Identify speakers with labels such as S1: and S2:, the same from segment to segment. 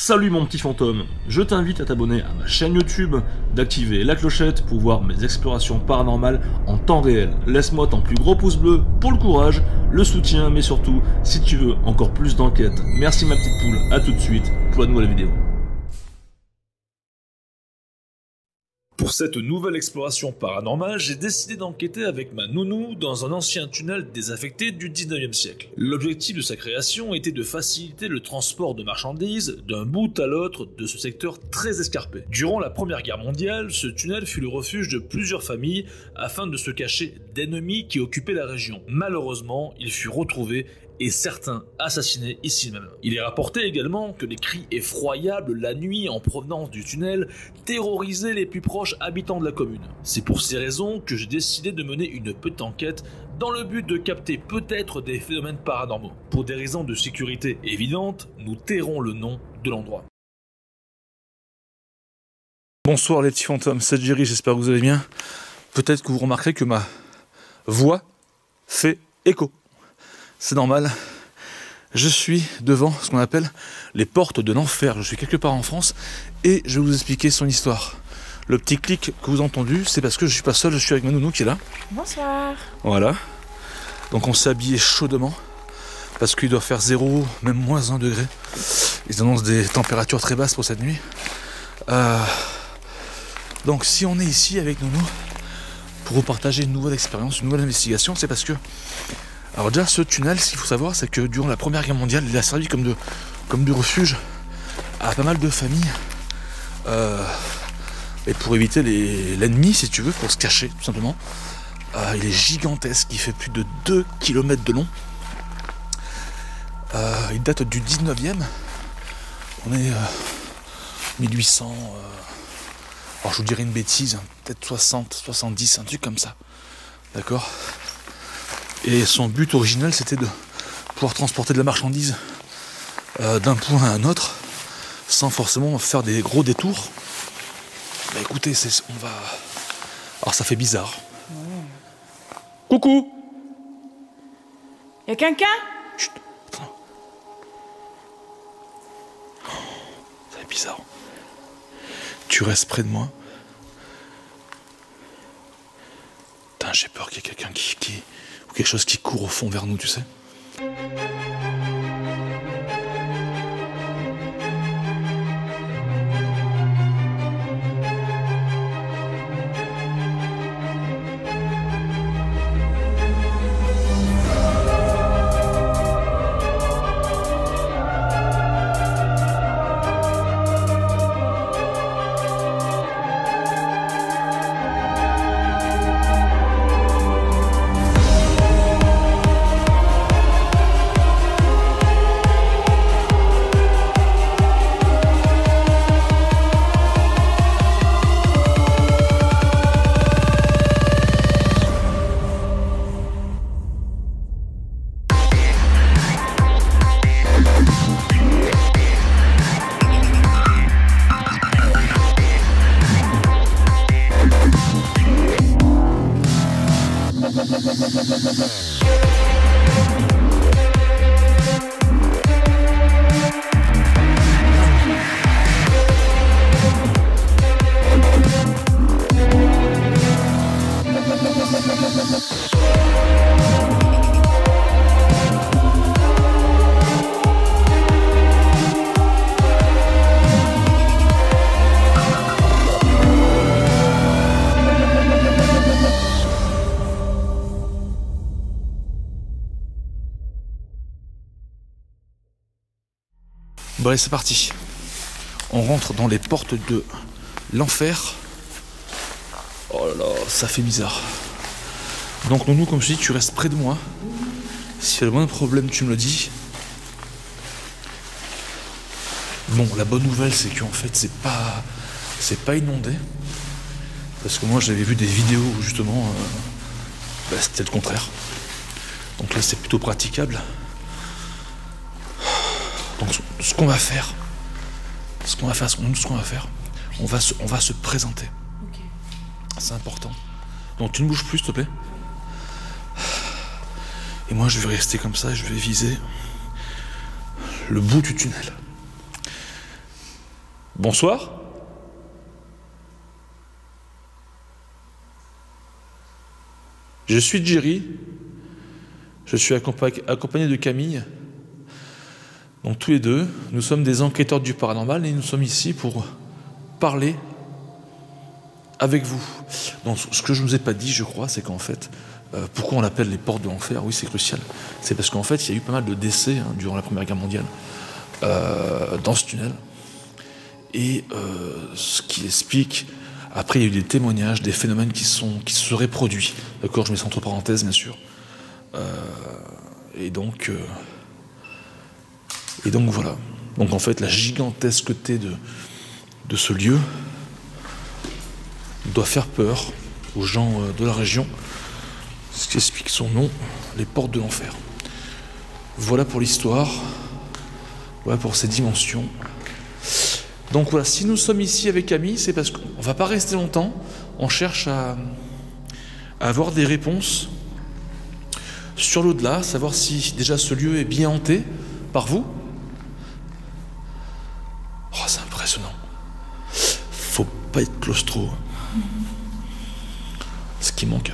S1: Salut mon petit fantôme, je t'invite à t'abonner à ma chaîne YouTube, d'activer la clochette pour voir mes explorations paranormales en temps réel. Laisse-moi ton plus gros pouce bleu pour le courage, le soutien, mais surtout, si tu veux encore plus d'enquêtes. Merci ma petite poule, à tout de suite pour la nouvelle vidéo. Pour cette nouvelle exploration paranormale, j'ai décidé d'enquêter avec ma nounou dans un ancien tunnel désaffecté du 19e siècle. L'objectif de sa création était de faciliter le transport de marchandises d'un bout à l'autre de ce secteur très escarpé. Durant la Première Guerre mondiale, ce tunnel fut le refuge de plusieurs familles afin de se cacher d'ennemis qui occupaient la région. Malheureusement, il fut retrouvé et certains assassinés ici même. Il est rapporté également que des cris effroyables la nuit en provenance du tunnel terrorisaient les plus proches habitants de la commune. C'est pour ces raisons que j'ai décidé de mener une petite enquête dans le but de capter peut-être des phénomènes paranormaux. Pour des raisons de sécurité évidentes, nous tairons le nom de l'endroit.
S2: Bonsoir les petits fantômes, c'est Jerry, j'espère que vous allez bien. Peut-être que vous remarquerez que ma voix fait écho. C'est normal, je suis devant ce qu'on appelle les portes de l'enfer. Je suis quelque part en France et je vais vous expliquer son histoire. Le petit clic que vous avez entendu, c'est parce que je suis pas seul, je suis avec ma nounou qui est là.
S3: Bonsoir.
S2: Voilà. Donc on s'est habillé chaudement parce qu'il doit faire 0, même moins 1 degré. Ils annoncent des températures très basses pour cette nuit. Donc si on est ici avec nounou pour vous partager une nouvelle expérience, une nouvelle investigation, c'est parce que... Alors déjà, ce tunnel, ce qu'il faut savoir, c'est que durant la Première Guerre mondiale, il a servi comme de refuge à pas mal de familles. Et pour éviter l'ennemi, si tu veux, pour se cacher, tout simplement. Il est gigantesque, il fait plus de 2 km de long. Il date du 19e. On est 1800... alors je vous dirais une bêtise, peut-être 60, 70, un truc comme ça. D'accord ? Et son but original, c'était de pouvoir transporter de la marchandise d'un point à un autre, sans forcément faire des gros détours. Bah écoutez, on va... Alors ça fait bizarre. Coucou.
S3: Y'a quelqu'un?
S2: Chut, attends. Ça fait bizarre. Tu restes près de moi. Putain, j'ai peur qu'il y ait quelqu'un ou quelque chose qui court au fond vers nous, tu sais. Bon allez, c'est parti. On rentre dans les portes de l'enfer. Oh là là, ça fait bizarre. Donc nounou, comme je dis, tu restes près de moi. S'il y a le moindre problème, tu me le dis. Bon, la bonne nouvelle, c'est qu'en fait, c'est pas inondé. Parce que moi, j'avais vu des vidéos où justement, c'était le contraire. Donc là, c'est plutôt praticable. Donc ce qu'on va faire, on va se présenter.
S3: Ok.
S2: C'est important. Donc tu ne bouges plus, s'il te plaît. Et moi je vais rester comme ça, je vais viser le bout du tunnel.
S1: Bonsoir. Je suis Jerry. Je suis accompagné de Camille. Donc tous les deux, nous sommes des enquêteurs du paranormal et nous sommes ici pour parler avec vous. Donc ce que je ne vous ai pas dit, je crois, c'est qu'en fait, pourquoi on l'appelle les portes de l'enfer? Oui, c'est crucial. C'est parce qu'en fait, il y a eu pas mal de décès durant la Première Guerre mondiale dans ce tunnel. Et ce qui explique, après il y a eu des témoignages, des phénomènes qui se seraient produits. D'accord, je mets ça entre parenthèses, bien sûr. Et donc voilà. Donc en fait, la gigantesqueté de ce lieu doit faire peur aux gens de la région, ce qui explique son nom, les portes de l'enfer. Voilà pour l'histoire, voilà pour ces dimensions. Donc voilà, si nous sommes ici avec Camille, c'est parce qu'on ne va pas rester longtemps, on cherche à avoir des réponses sur l'au-delà, savoir si déjà ce lieu est bien hanté par vous. Oh, c'est impressionnant. Faut pas être claustro. Ce qui manque.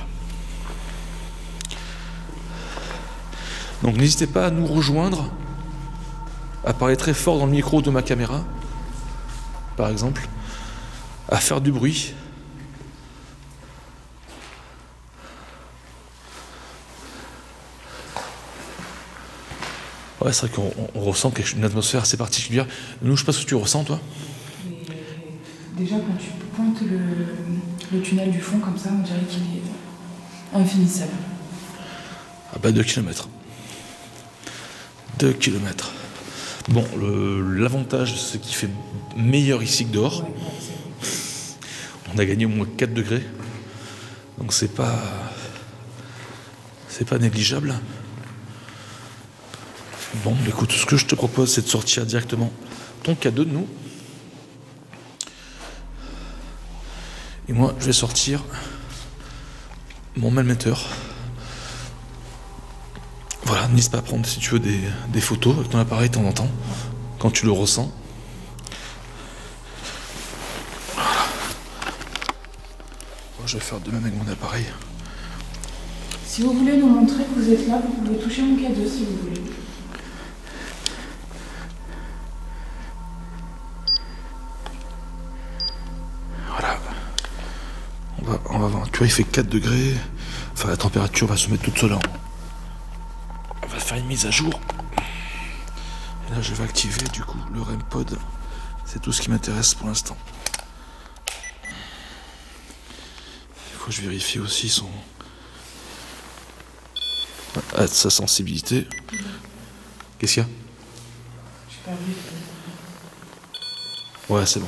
S1: Donc n'hésitez pas à nous rejoindre, à parler très fort dans le micro de ma caméra, par exemple, à faire du bruit. Ouais, c'est vrai qu'on ressent une atmosphère assez particulière. Nous, je sais pas ce que tu ressens, toi.
S3: Déjà, quand tu pointes le tunnel du fond comme ça, on dirait qu'il est infinissable.
S1: Ah bah 2 kilomètres. 2 kilomètres. Bon, l'avantage, c'est qu'il fait meilleur ici que dehors. On a gagné au moins 4 degrés. Donc c'est pas négligeable. Bon, écoute, ce que je te propose, c'est de sortir directement ton cadeau de nous. Et moi, je vais sortir mon malmetteur. Voilà, n'hésite pas à prendre, si tu veux, des photos avec ton appareil de temps en temps, quand tu le ressens. Voilà. Moi, je vais faire de même avec mon appareil.
S3: Si vous voulez nous montrer que vous êtes là, vous pouvez toucher mon cadeau si vous voulez.
S1: Voilà. On va voir. Tu vois, il fait 4 degrés. Enfin, la température va se mettre toute seule. On va faire une mise à jour. Et là, je vais activer, du coup, le REM pod. C'est tout ce qui m'intéresse pour l'instant. Il faut que je vérifie aussi sa sensibilité. Qu'est-ce qu'il y a?
S3: J'ai pas vu.
S1: Ouais, c'est bon.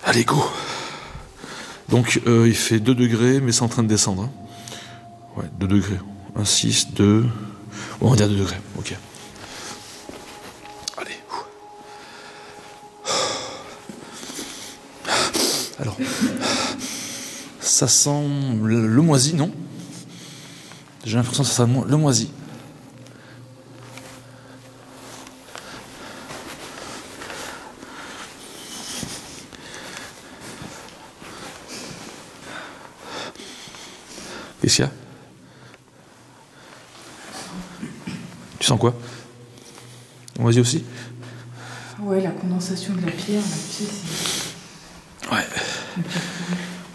S1: Allez, go. Donc, il fait 2 degrés, mais c'est en train de descendre. Hein. Ouais, 2 degrés. 1, 6, 2... on va dire 2 degrés, ok. Allez. Alors, ça sent le moisi, non? J'ai l'impression que ça sent le moisi. Qu'est-ce qu'il y a? Tu sens quoi? Vas-y aussi.
S3: Ouais, la condensation de la pierre, là, tu sais, c'est...
S1: Ouais.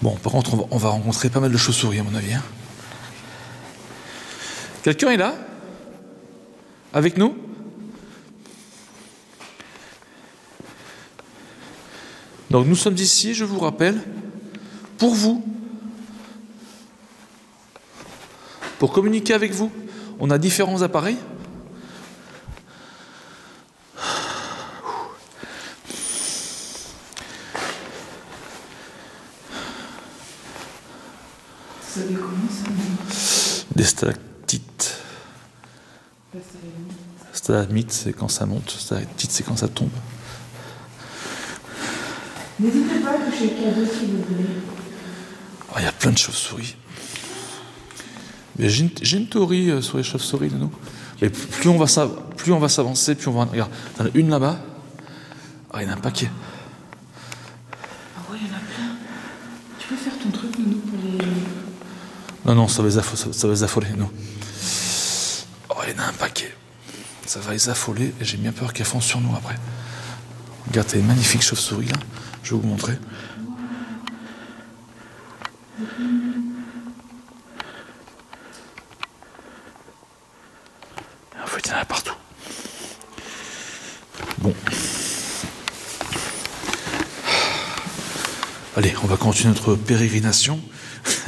S1: Bon, par contre, on va rencontrer pas mal de chauves-souris, à mon avis. Hein. Quelqu'un est là? Avec nous? Donc, nous sommes ici, je vous rappelle, pour vous. Pour communiquer avec vous. On a différents appareils.
S3: Ça veut comment ça?
S1: Des stalactites. Stalagmite, c'est quand ça monte. Stalactite, c'est quand ça tombe.
S3: N'hésitez pas à toucher le cadeau si vous voulez.
S1: Il y a plein de chauves-souris. Mais j'ai une théorie sur les chauves-souris de nous. Mais plus on va s'avancer, plus on va... Regarde, il y en a une là-bas.
S2: Ah, il y en a un paquet.
S3: Ah ouais, il y en a plein. Tu peux faire ton truc, Nounou, pour les...
S2: Non, ça va les affoler, non. Oh, il y en a un paquet. Ça va les affoler et j'ai bien peur qu'elles foncent sur nous après. Regarde, t'as une magnifique chauve-souris là. Je vais vous montrer. En fait, il y en a partout. Bon. Allez, on va continuer notre pérégrination.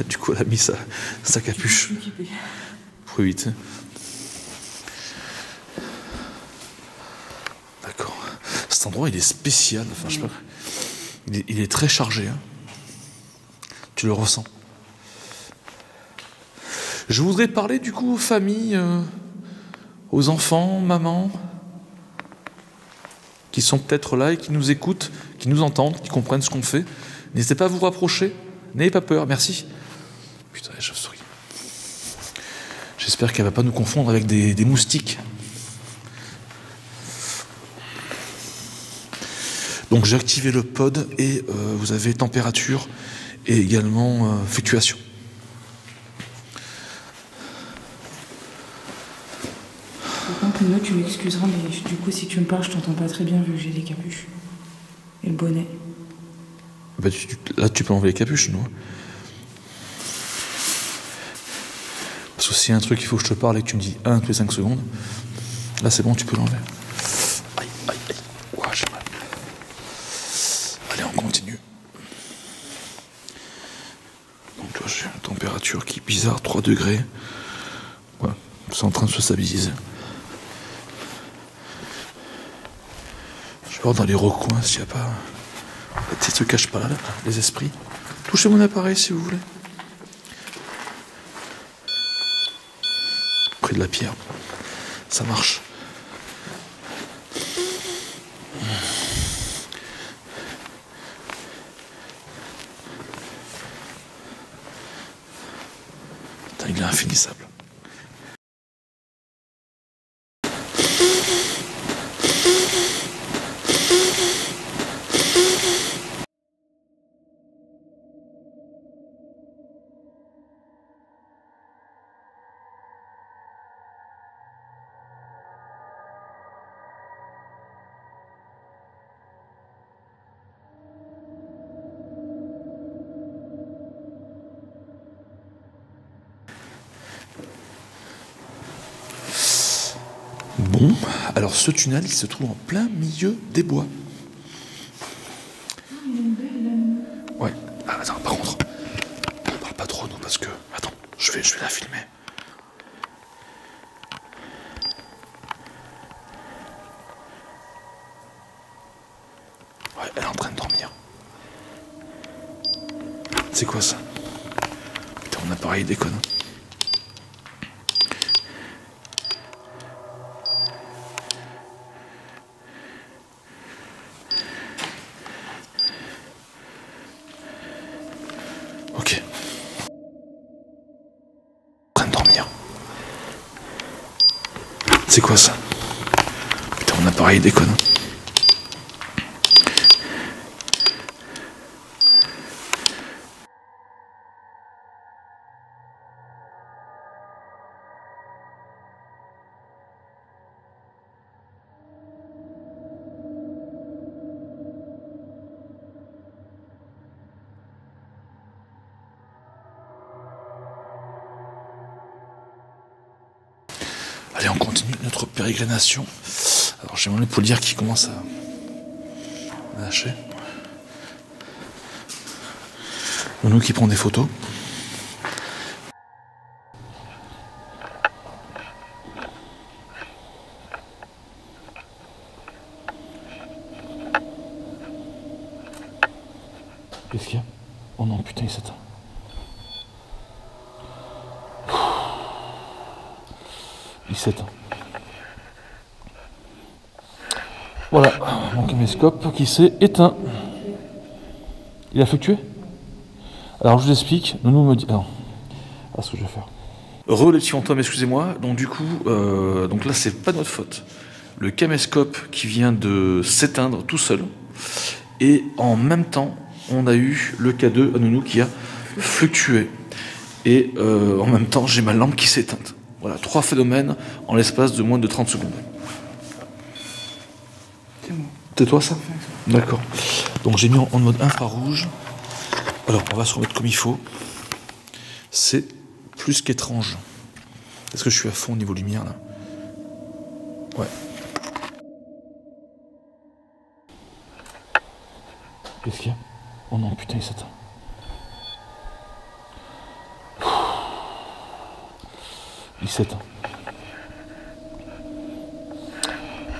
S2: Du coup, elle a mis sa capuche. Pour éviter. D'accord. Cet endroit, il est spécial. Enfin, je sais pas. Il est très chargé. Hein. Tu le ressens. Je voudrais parler du coup aux familles, aux enfants, mamans, qui sont peut-être là et qui nous écoutent, qui nous entendent, qui comprennent ce qu'on fait. N'hésitez pas à vous rapprocher. N'ayez pas peur. Merci. Putain, les chauves-souris. J'espère qu'elle ne va pas nous confondre avec des moustiques. Donc j'ai activé le pod et vous avez température et également fluctuation.
S3: Par contre, Nounou, tu m'excuseras, mais du coup, si tu me parles, je t'entends pas très bien vu que j'ai les capuches. Et le bonnet.
S2: Bah, là, tu peux enlever les capuches, non? Parce que s'il y a un truc, il faut que je te parle et que tu me dis 1 tous les 5 secondes, là, c'est bon, tu peux l'enlever. Aïe. Ouah, j'ai mal. Allez, on continue. Donc là, j'ai une température qui est bizarre, 3 degrés. Voilà, c'est en train de se stabiliser. Je vais voir dans les recoins s'il n'y a pas... Peut-être se cache pas là, les esprits. Touchez mon appareil si vous voulez. Près de la pierre. Ça marche. Putain, il est infinissable. Bon, alors ce tunnel, il se trouve en plein milieu des bois. Ouais, ah, attends, par contre, on parle pas trop, nous, parce que... Attends, je vais la filmer. Ouais, elle est en train de dormir. C'est quoi ça? Putain, mon appareil déconne. Ok. En train de dormir. C'est quoi ça? Putain, mon appareil déconne. Allez, on continue notre pérégrination. Alors j'ai mon épaulière qui commence à lâcher. Nounou qui prend des photos. Qu'est-ce qu'il y a? Oh non, putain, il s'éteint. Il s'éteint. Voilà, mon caméscope qui s'est éteint. Il a fluctué? Alors je vous explique, Nounou me dit... Alors, ce que je vais faire. Re les petits fantômes, excusez-moi. Donc du coup, donc là c'est pas notre faute. le caméscope qui vient de s'éteindre tout seul. Et en même temps, on a eu le K2 à Nounou qui a fluctué. Et en même temps, j'ai ma lampe qui s'est éteinte. Voilà, 3 phénomènes en l'espace de moins de 30 secondes.
S3: C'est moi.
S2: C'est toi ça? D'accord. Donc j'ai mis en mode infrarouge. Alors, on va se remettre comme il faut. C'est plus qu'étrange. Est-ce que je suis à fond au niveau lumière là? Ouais. Qu'est-ce qu'il y a? Oh non, putain, il s'éteint. Il s'éteint.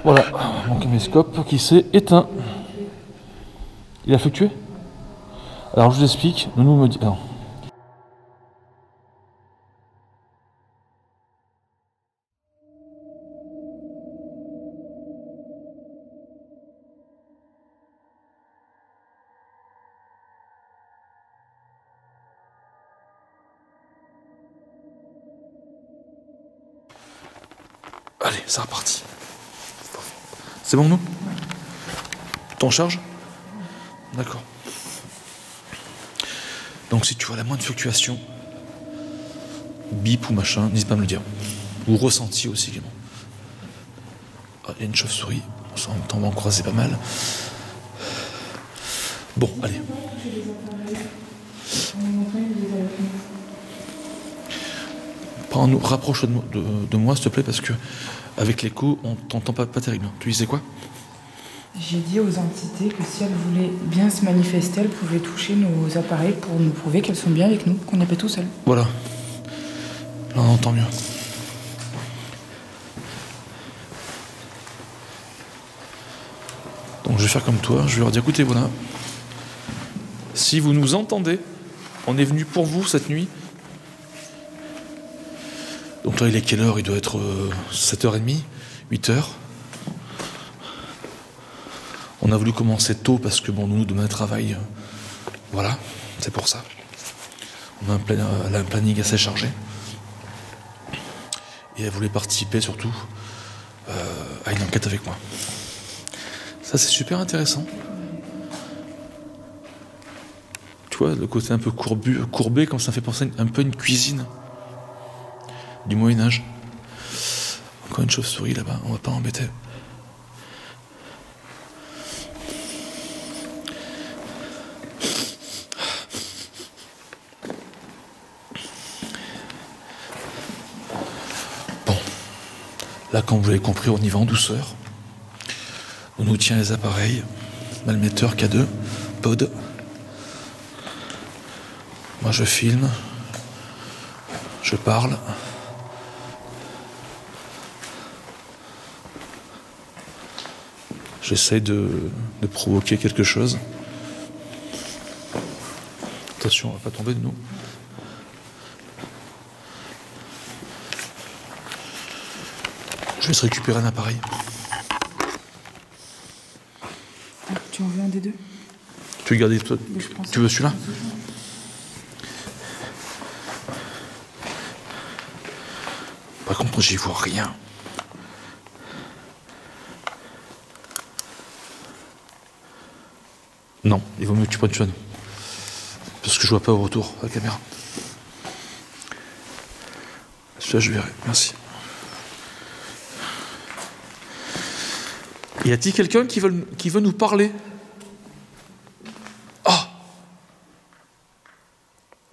S2: Voilà, mon caméscope qui s'est éteint. Il a fluctué? Alors je vous explique, Nounou me dit... Non. Allez, c'est reparti. C'est bon, nous? T'en charge? D'accord. Donc si tu vois la moindre fluctuation, bip ou machin, n'hésite pas à me le dire. Ou ressenti aussi également. Ah, il y a une chauve-souris, en même temps on va en croiser pas mal. Bon, allez. Prends-nous, rapproche de moi s'il te plaît, parce que avec l'écho, on t'entend pas terrible. Tu disais quoi?
S3: J'ai dit aux entités que si elles voulaient bien se manifester, elles pouvaient toucher nos appareils pour nous prouver qu'elles sont bien avec nous, qu'on n'est pas tout seul.
S2: Voilà. Là, on entend mieux. Donc je vais faire comme toi, je vais leur dire, écoutez, voilà. Si vous nous entendez, on est venu pour vous cette nuit. Donc là, il est quelle heure? Il doit être 7h30, 8h. On a voulu commencer tôt parce que bon, nous, demain, travail. Voilà, c'est pour ça. On a un planning assez chargé. Et elle voulait participer surtout à une enquête avec moi. Ça, c'est super intéressant. Tu vois, le côté un peu courbé, comme ça fait penser un peu à une cuisine du Moyen-Âge. Encore une chauve-souris là-bas, on va pas embêter. Bon, là, comme vous l'avez compris, on y va en douceur. On nous tient les appareils, malmetteur K2, pod. Moi, je filme, je parle. J'essaie de provoquer quelque chose. Attention, on va pas tomber de nous. Je vais se récupérer un appareil.
S3: Tu en veux un des deux?
S2: Tu veux garder toi? Tu veux celui-là? Par contre, j'y vois rien. Non, il vaut mieux que tu prennes celui-là. Parce que je vois pas au retour la caméra. Celui-là, je verrai. Merci. Y a-t-il quelqu'un qui veut nous parler? Ah!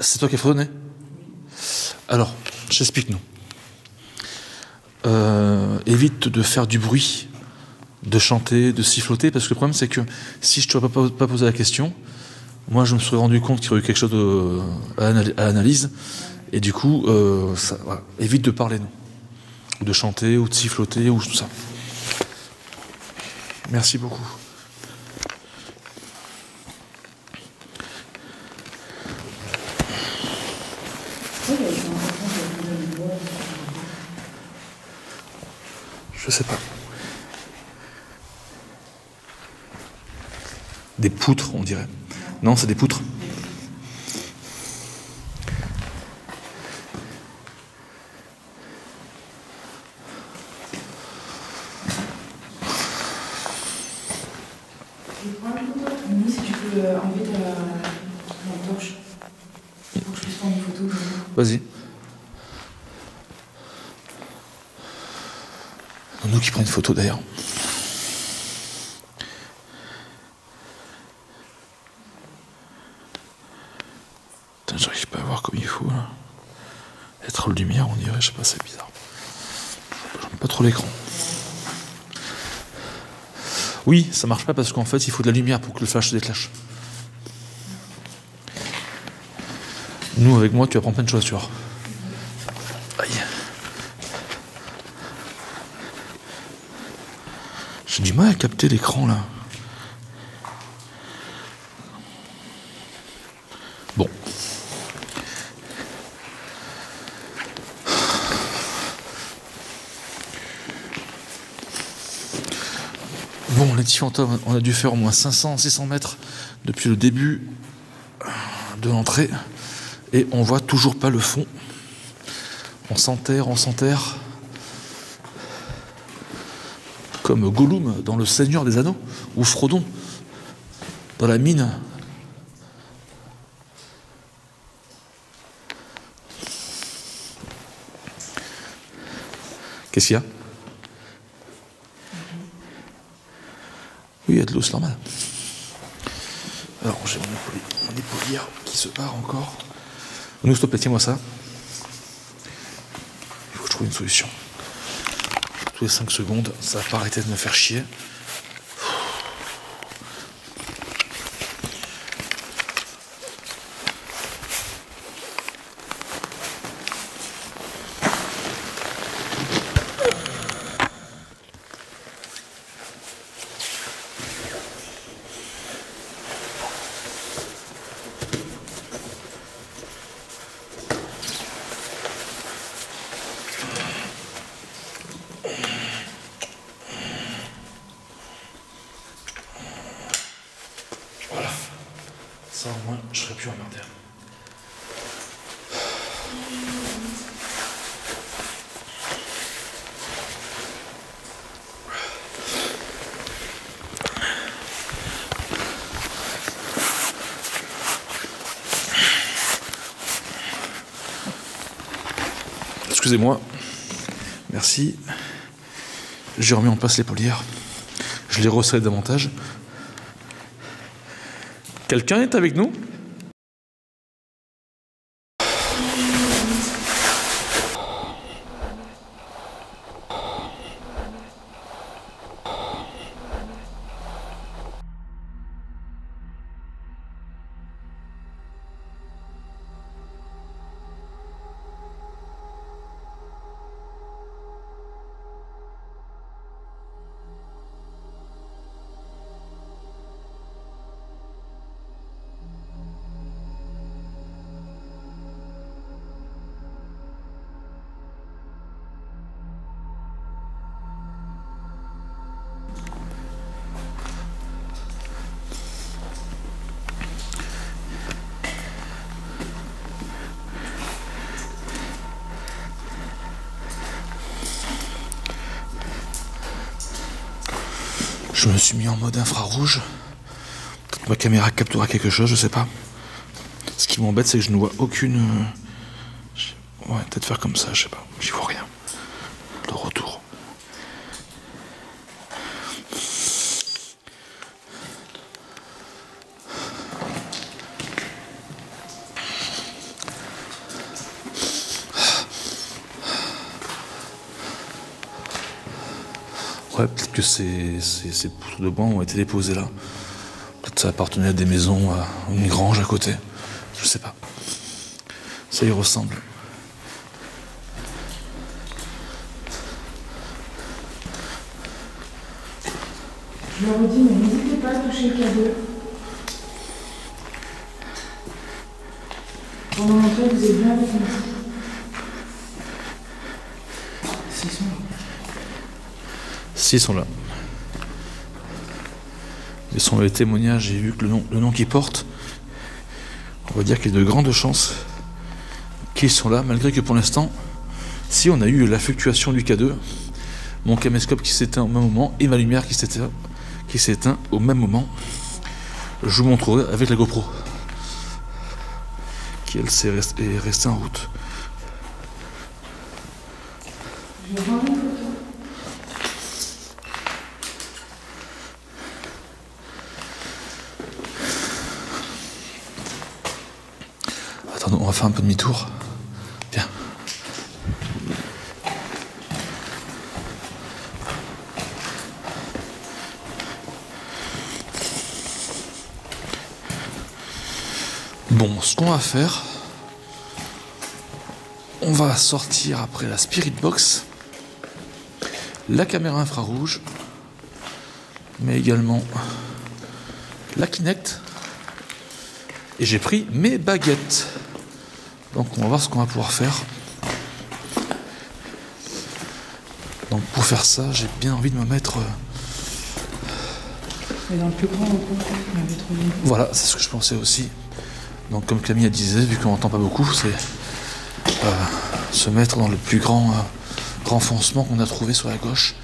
S2: C'est toi qui as fredonné? Alors, j'explique-nous. Évite de faire du bruit, de chanter, de siffloter, parce que le problème c'est que si je ne t'aurais pas posé la question, moi je me serais rendu compte qu'il y aurait eu quelque chose à l'analyse, et du coup, voilà. Évite de parler, non. Ou de chanter, ou de siffloter, ou tout ça. Merci beaucoup. Je sais pas. Des poutres, on dirait. Non, c'est des poutres.
S3: Nous, si tu peux enlever ta torche pour que je puisse prendre une photo.
S2: Vas-y. Nous qui prend une photo d'ailleurs. Putain, j'arrive pas à voir comme il faut là. Être lumière, on dirait, je sais pas, c'est bizarre. J'aime pas trop l'écran. Oui, ça marche pas parce qu'en fait, il faut de la lumière pour que le flash se déclenche. Nous, avec moi, tu apprends plein de choses, tu vois. Aïe. J'ai du mal à capter l'écran, là. Bon. Bon, les petits fantômes, on a dû faire au moins 500-600 mètres depuis le début de l'entrée et on voit toujours pas le fond. On s'enterre. Comme Gollum dans Le Seigneur des Anneaux ou Frodon dans la mine. Qu'est-ce qu'il y a ? Oui, il y a de l'eau, c'est normal. Alors, j'ai mon épaulière qui se part encore. Nous, stop, tiens-moi ça. Il faut que je trouve une solution. Tous les 5 secondes, ça va pas arrêter de me faire chier. Ça au moins, je serais plus emmerdé. Excusez-moi. Merci. J'ai remis en place l'épaulière. Je l'ai resserré davantage. Quelqu'un est avec nous ? Je me suis mis en mode infrarouge. Peut-être ma caméra captera quelque chose, je sais pas. Ce qui m'embête, c'est que je ne vois aucune... Ouais, peut-être faire comme ça, je sais pas. J'y vois rien. Le retour. Ouais, peut-être que ces poutres de bois ont été déposées là. Peut-être ça appartenait à des maisons, à une grange à côté. Je sais pas. Ça y ressemble.
S3: Je leur ai dit, mais n'hésitez pas à toucher le cadeau. Pendant l'entrée, vous êtes bien avec nous. S'ils sont là.
S2: S'ils sont là. Ils sont les témoignages, j'ai vu que le nom qu'ils portent, on va dire qu'il y a de grandes chances qu'ils sont là, malgré que pour l'instant, si on a eu la fluctuation du K2, mon caméscope qui s'éteint au même moment et ma lumière qui qui s'est éteint au même moment. Je vous montrerai avec la GoPro. Qui elle est restée en route.
S3: Je vais voir une photo.
S2: Attends, on va faire un peu demi-tour. Viens. Bon, ce qu'on va faire, on va sortir après la Spirit Box, la caméra infrarouge, mais également la Kinect, et j'ai pris mes baguettes. Donc on va voir ce qu'on va pouvoir faire. Donc pour faire ça, j'ai bien envie de me mettre...
S3: Mais dans le plus grand recours, il m'avait trouvé.
S2: Voilà, c'est ce que je pensais aussi. Donc comme Camille disait, vu qu'on n'entend pas beaucoup, c'est se mettre dans le plus grand renfoncement qu'on a trouvé sur la gauche.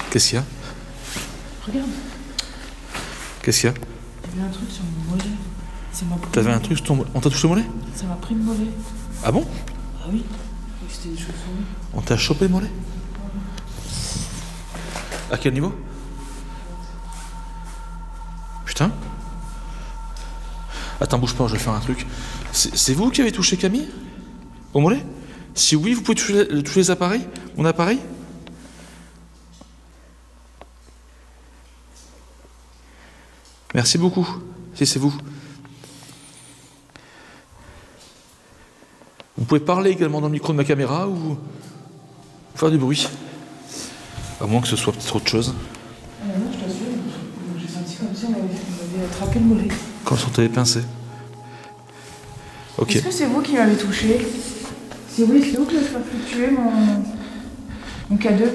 S2: Qu'est-ce qu'il y a?
S3: Regarde,
S2: Qu'est-ce qu'il y a?
S3: il y a un truc sur mon mollet. Ça m'a pris.
S2: T'avais un truc sur ton... On t'a touché le mollet?
S3: Ça m'a pris le mollet.
S2: Ah bon?
S3: Ah oui. Je croyais que c'était des chauves-souris.
S2: On t'a chopé le mollet? À quel niveau? Putain. Attends, bouge pas, je vais faire un truc. C'est vous qui avez touché Camille? Au mollet? Si oui, vous pouvez toucher les appareils? Mon appareil? Merci beaucoup, si c'est vous. Vous pouvez parler également dans le micro de ma caméra ou faire du bruit. À moins que ce soit peut-être autre chose.
S3: Ah non, je t'assure, j'ai senti comme si on m'avait attrapé le mollet.
S2: Comme si on t'avait pincé. Ok.
S3: Est-ce que c'est vous qui m'avez touché? Si oui, c'est vous qui m'avez fait fluctuer mon K2.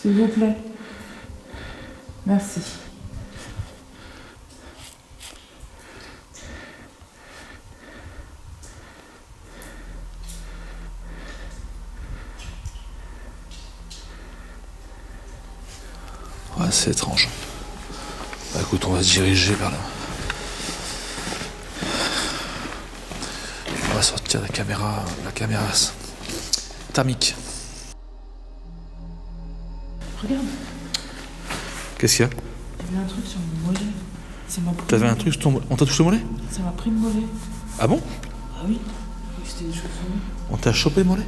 S3: S'il vous plaît. Merci.
S2: Ouais, c'est étrange. Bah écoute, on va se diriger vers là. On va sortir la caméra thermique.
S3: Regarde,
S2: Qu'est-ce qu'il y a?
S3: il y a un truc sur mon mollet. Ça m'a pris.
S2: T'avais un truc sur ton... On t'a touché le mollet?
S3: Ça m'a pris le mollet.
S2: Ah bon?
S3: Ah oui. Je croyais que c'était des chauves-souris.
S2: On t'a chopé le mollet?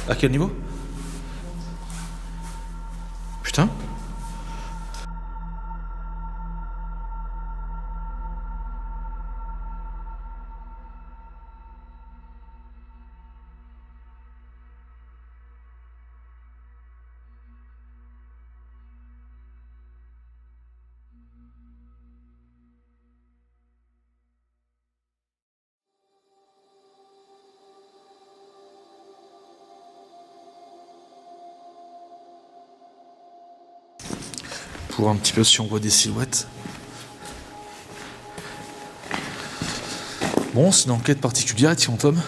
S2: À quel niveau? Putain. Pour voir un petit peu si on voit des silhouettes. Bon, c'est une enquête particulière, ici fantôme.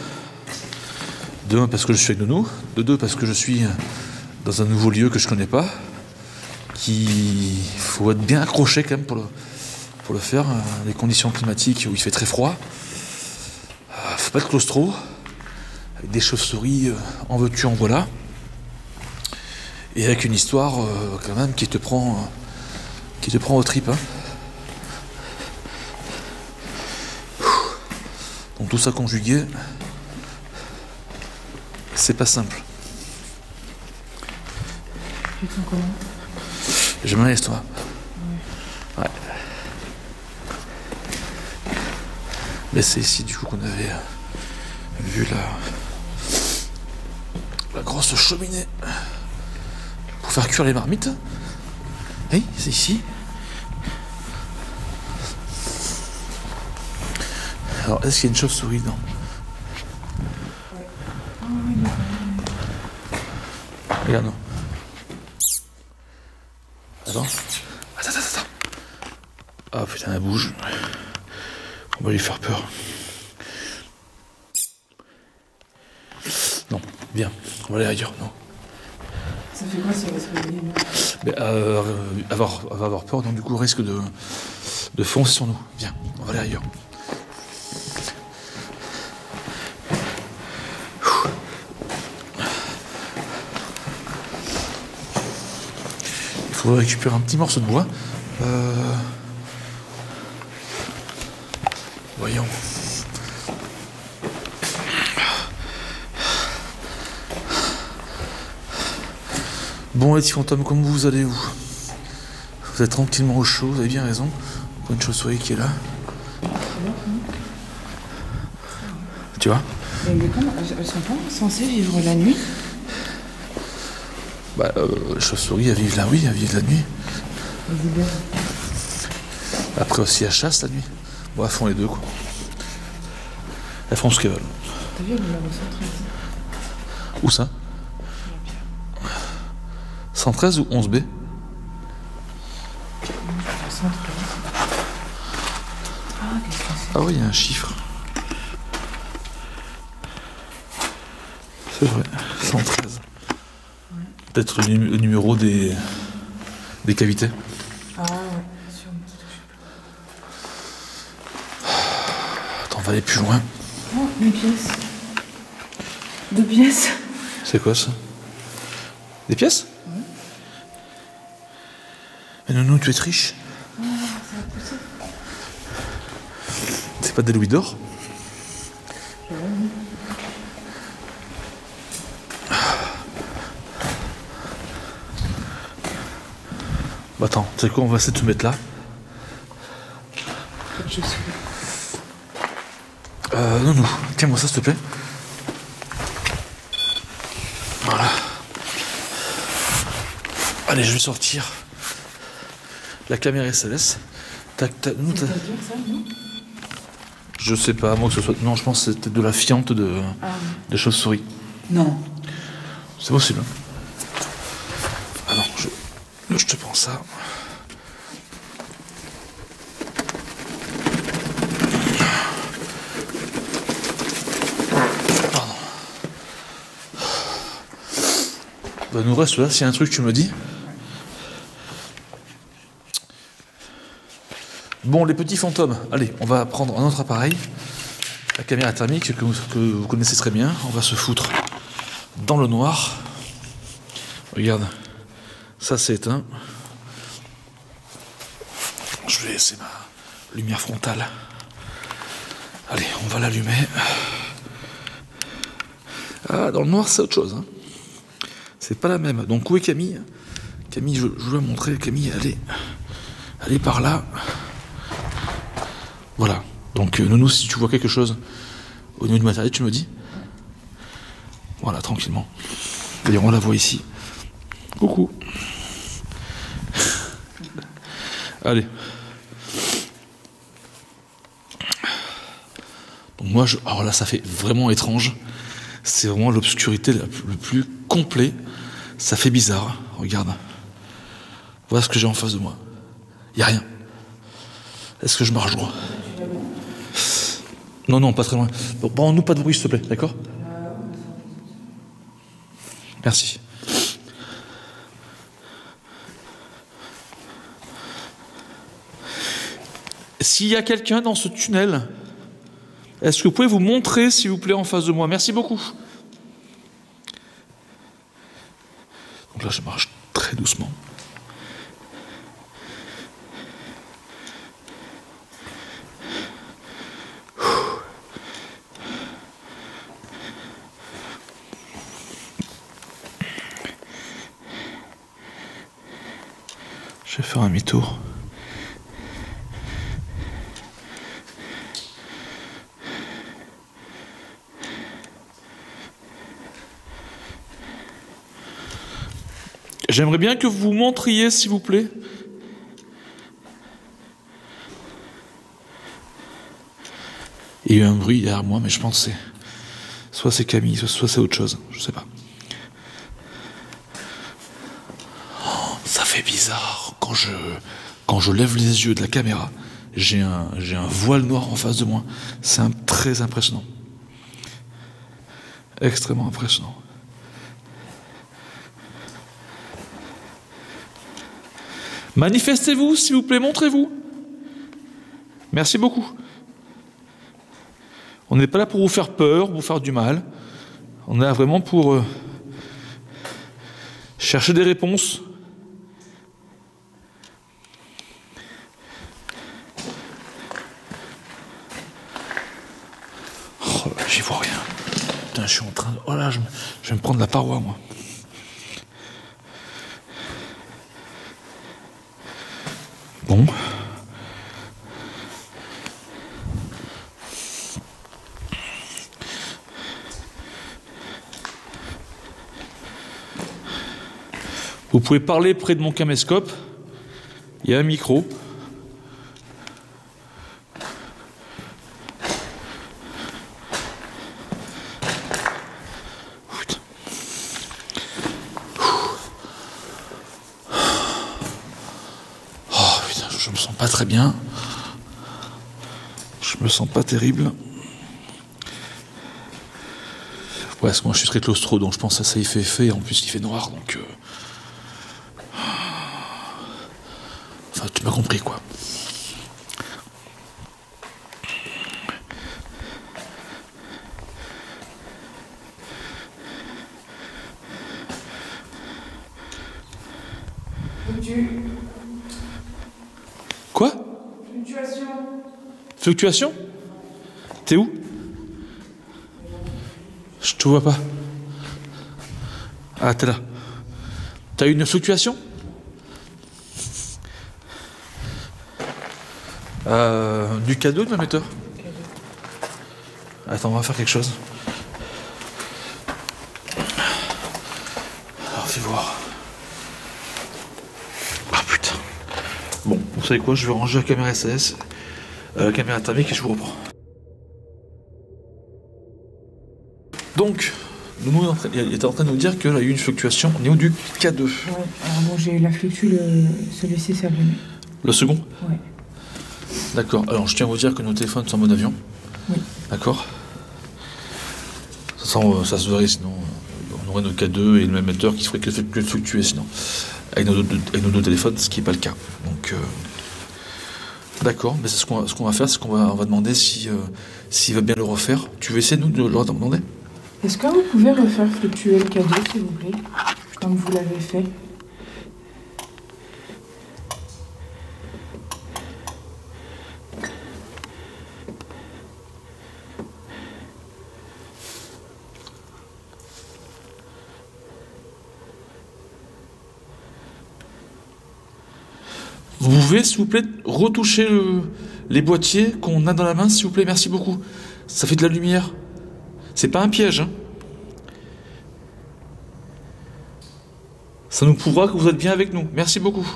S2: De un, parce que je suis avec Nounou. De deux, parce que je suis dans un nouveau lieu que je connais pas. Qui faut être bien accroché quand même pour le faire. Les conditions climatiques où il fait très froid. Faut pas être claustro. Avec des chauves-souris en veux-tu, en voilà. Et avec une histoire quand même qui te prend aux tripes. Hein. Donc tout ça conjugué, c'est pas simple.
S3: Tu te sens comment?
S2: Je me laisse, toi. Ouais. Mais c'est ici du coup qu'on avait vu la grosse cheminée pour faire cuire les marmites. Oui, c'est ici. Alors, est-ce qu'il y a une chauve-souris dedans? Regarde, non. Attends. Attends. Oh putain, elle bouge. On va lui faire peur. Viens, on va aller ailleurs, non.
S3: Ça fait quoi si elle va se réveiller?
S2: Elle va avoir peur, donc du coup, risque de foncer sur nous. Viens, on va aller ailleurs. Il faut récupérer un petit morceau de bois. Voyons. Bon, les petits fantômes, comme vous allez où? Vous êtes tranquillement au chaud, vous avez bien raison. Encore une chauve-souris qui est là. Tu vois?
S3: Mais comment elles sont pas censées vivre la nuit?
S2: Bah, les chauves-souris, elles vivent la nuit, elles vivent la nuit. Après aussi, elles chassent la nuit. Bon, elles font les deux, quoi. Elles font ce qu'elles veulent.
S3: T'as vu, elle est numéro 113.
S2: Où ça? 113 ou 11B?
S3: 113. Ah, qu'est-ce que c'est?
S2: Ah oui, il y a un chiffre. C'est vrai, 113.
S3: Ouais.
S2: Peut-être le numéro des cavités.
S3: Ah ouais, sûrement.
S2: Attends, on va aller plus loin.
S3: Oh, une pièce. 2 pièces.
S2: C'est quoi ça? Des pièces?
S3: Ouais.
S2: Mais Nounou, tu es riche.
S3: Ah, ça a poussé.
S2: C'est pas des louis d'or?
S3: Ouais, oui.
S2: Bah attends, tu sais quoi, on va essayer de se mettre là.
S3: Je suis.
S2: Nounou, tiens-moi ça s'il te plaît. Voilà. Allez, je vais sortir. La caméra SLS. Nous,
S3: C'est pas dur ça, non?
S2: je sais pas, moi que ce soit. Non, je pense que c'était de la fiente de chauve-souris.
S3: Non.
S2: C'est possible. Alors, je te prends ça. Pardon. Bah, nous reste là, s'il y a un truc, tu me dis. Bon, les petits fantômes. Allez, on va prendre un autre appareil. La caméra thermique que vous connaissez très bien. On va se foutre dans le noir. Regarde. Ça, c'est éteint. Je vais laisser ma lumière frontale. Allez, on va l'allumer. Ah, dans le noir, c'est autre chose. Hein. C'est pas la même. Donc, où est Camille? Camille, je dois montrer. Camille, elle est par là. Voilà. Donc, Nounou, si tu vois quelque chose au niveau du matériel, tu me dis. Voilà, tranquillement. D'ailleurs, on la voit ici. Coucou. Allez. Donc moi, alors là, ça fait vraiment étrange. C'est vraiment l'obscurité le plus complet. Ça fait bizarre. Regarde. Voilà ce que j'ai en face de moi. Il n'y a rien. Est-ce que je marche droit? Non, non, pas très loin. Bon, nous, pas de bruit, s'il te plaît, d'accord? Merci. S'il y a quelqu'un dans ce tunnel, est-ce que vous pouvez vous montrer, s'il vous plaît, en face de moi? Merci beaucoup. Donc là, je marche très doucement. Je vais faire un demi-tour. J'aimerais bien que vous vous montriez, s'il vous plaît. Il y a eu un bruit derrière moi, mais je pense que soit c'est Camille, soit c'est autre chose. Je sais pas. Oh, ça fait bizarre. Quand je lève les yeux de la caméra, j'ai un voile noir en face de moi. C'est très impressionnant. Extrêmement impressionnant. Manifestez-vous, s'il vous plaît, montrez-vous. Merci beaucoup. On n'est pas là pour vous faire peur, vous faire du mal. On est là vraiment pour chercher des réponses. Oh là, j'y vois rien. Putain, je suis en train de... Oh là, je vais me prendre la paroi, moi. Bon. Vous pouvez parler près de mon caméscope. Il y a un micro. Putain. Oh putain, je me sens pas très bien. Je me sens pas terrible. Ouais, parce que moi je suis très claustro, donc je pense que ça y fait effet. En plus il fait noir, donc... Enfin, tu m'as compris, quoi. Quoi?
S3: Fluctuation.
S2: Fluctuation? T'es où? Je te vois pas. Ah, t'es là. T'as eu une fluctuation? Du cadeau de ma metteur. Attends, on va faire quelque chose. Alors, fais voir. Ah putain. Bon, vous savez quoi, je vais ranger la caméra SAS, la caméra thermique et je vous reprends. Donc, il était en train de nous dire qu'il y a eu une fluctuation au niveau du K2.
S3: Ouais, alors bon, j'ai eu la fluctue, celui-ci s'est allumé.
S2: Le second?
S3: Ouais.
S2: D'accord, alors je tiens à vous dire que nos téléphones sont en mode avion.
S3: Oui.
S2: D'accord. Ça se verrait sinon. On aurait nos K2 et le même émetteur qui ferait que fluctuer sinon. Avec nos deux téléphones, ce qui n'est pas le cas. Donc, d'accord, mais c'est ce qu'on va faire, c'est qu'on va demander s'il va bien le refaire. Tu veux essayer de leur demander?
S3: Est-ce que vous pouvez refaire fluctuer le cadeau, s'il vous plaît, comme vous l'avez fait?
S2: Vous pouvez, s'il vous plaît, retoucher les boîtiers qu'on a dans la main, s'il vous plaît, merci beaucoup. Ça fait de la lumière. C'est pas un piège, hein. Ça nous prouvera que vous êtes bien avec nous. Merci beaucoup.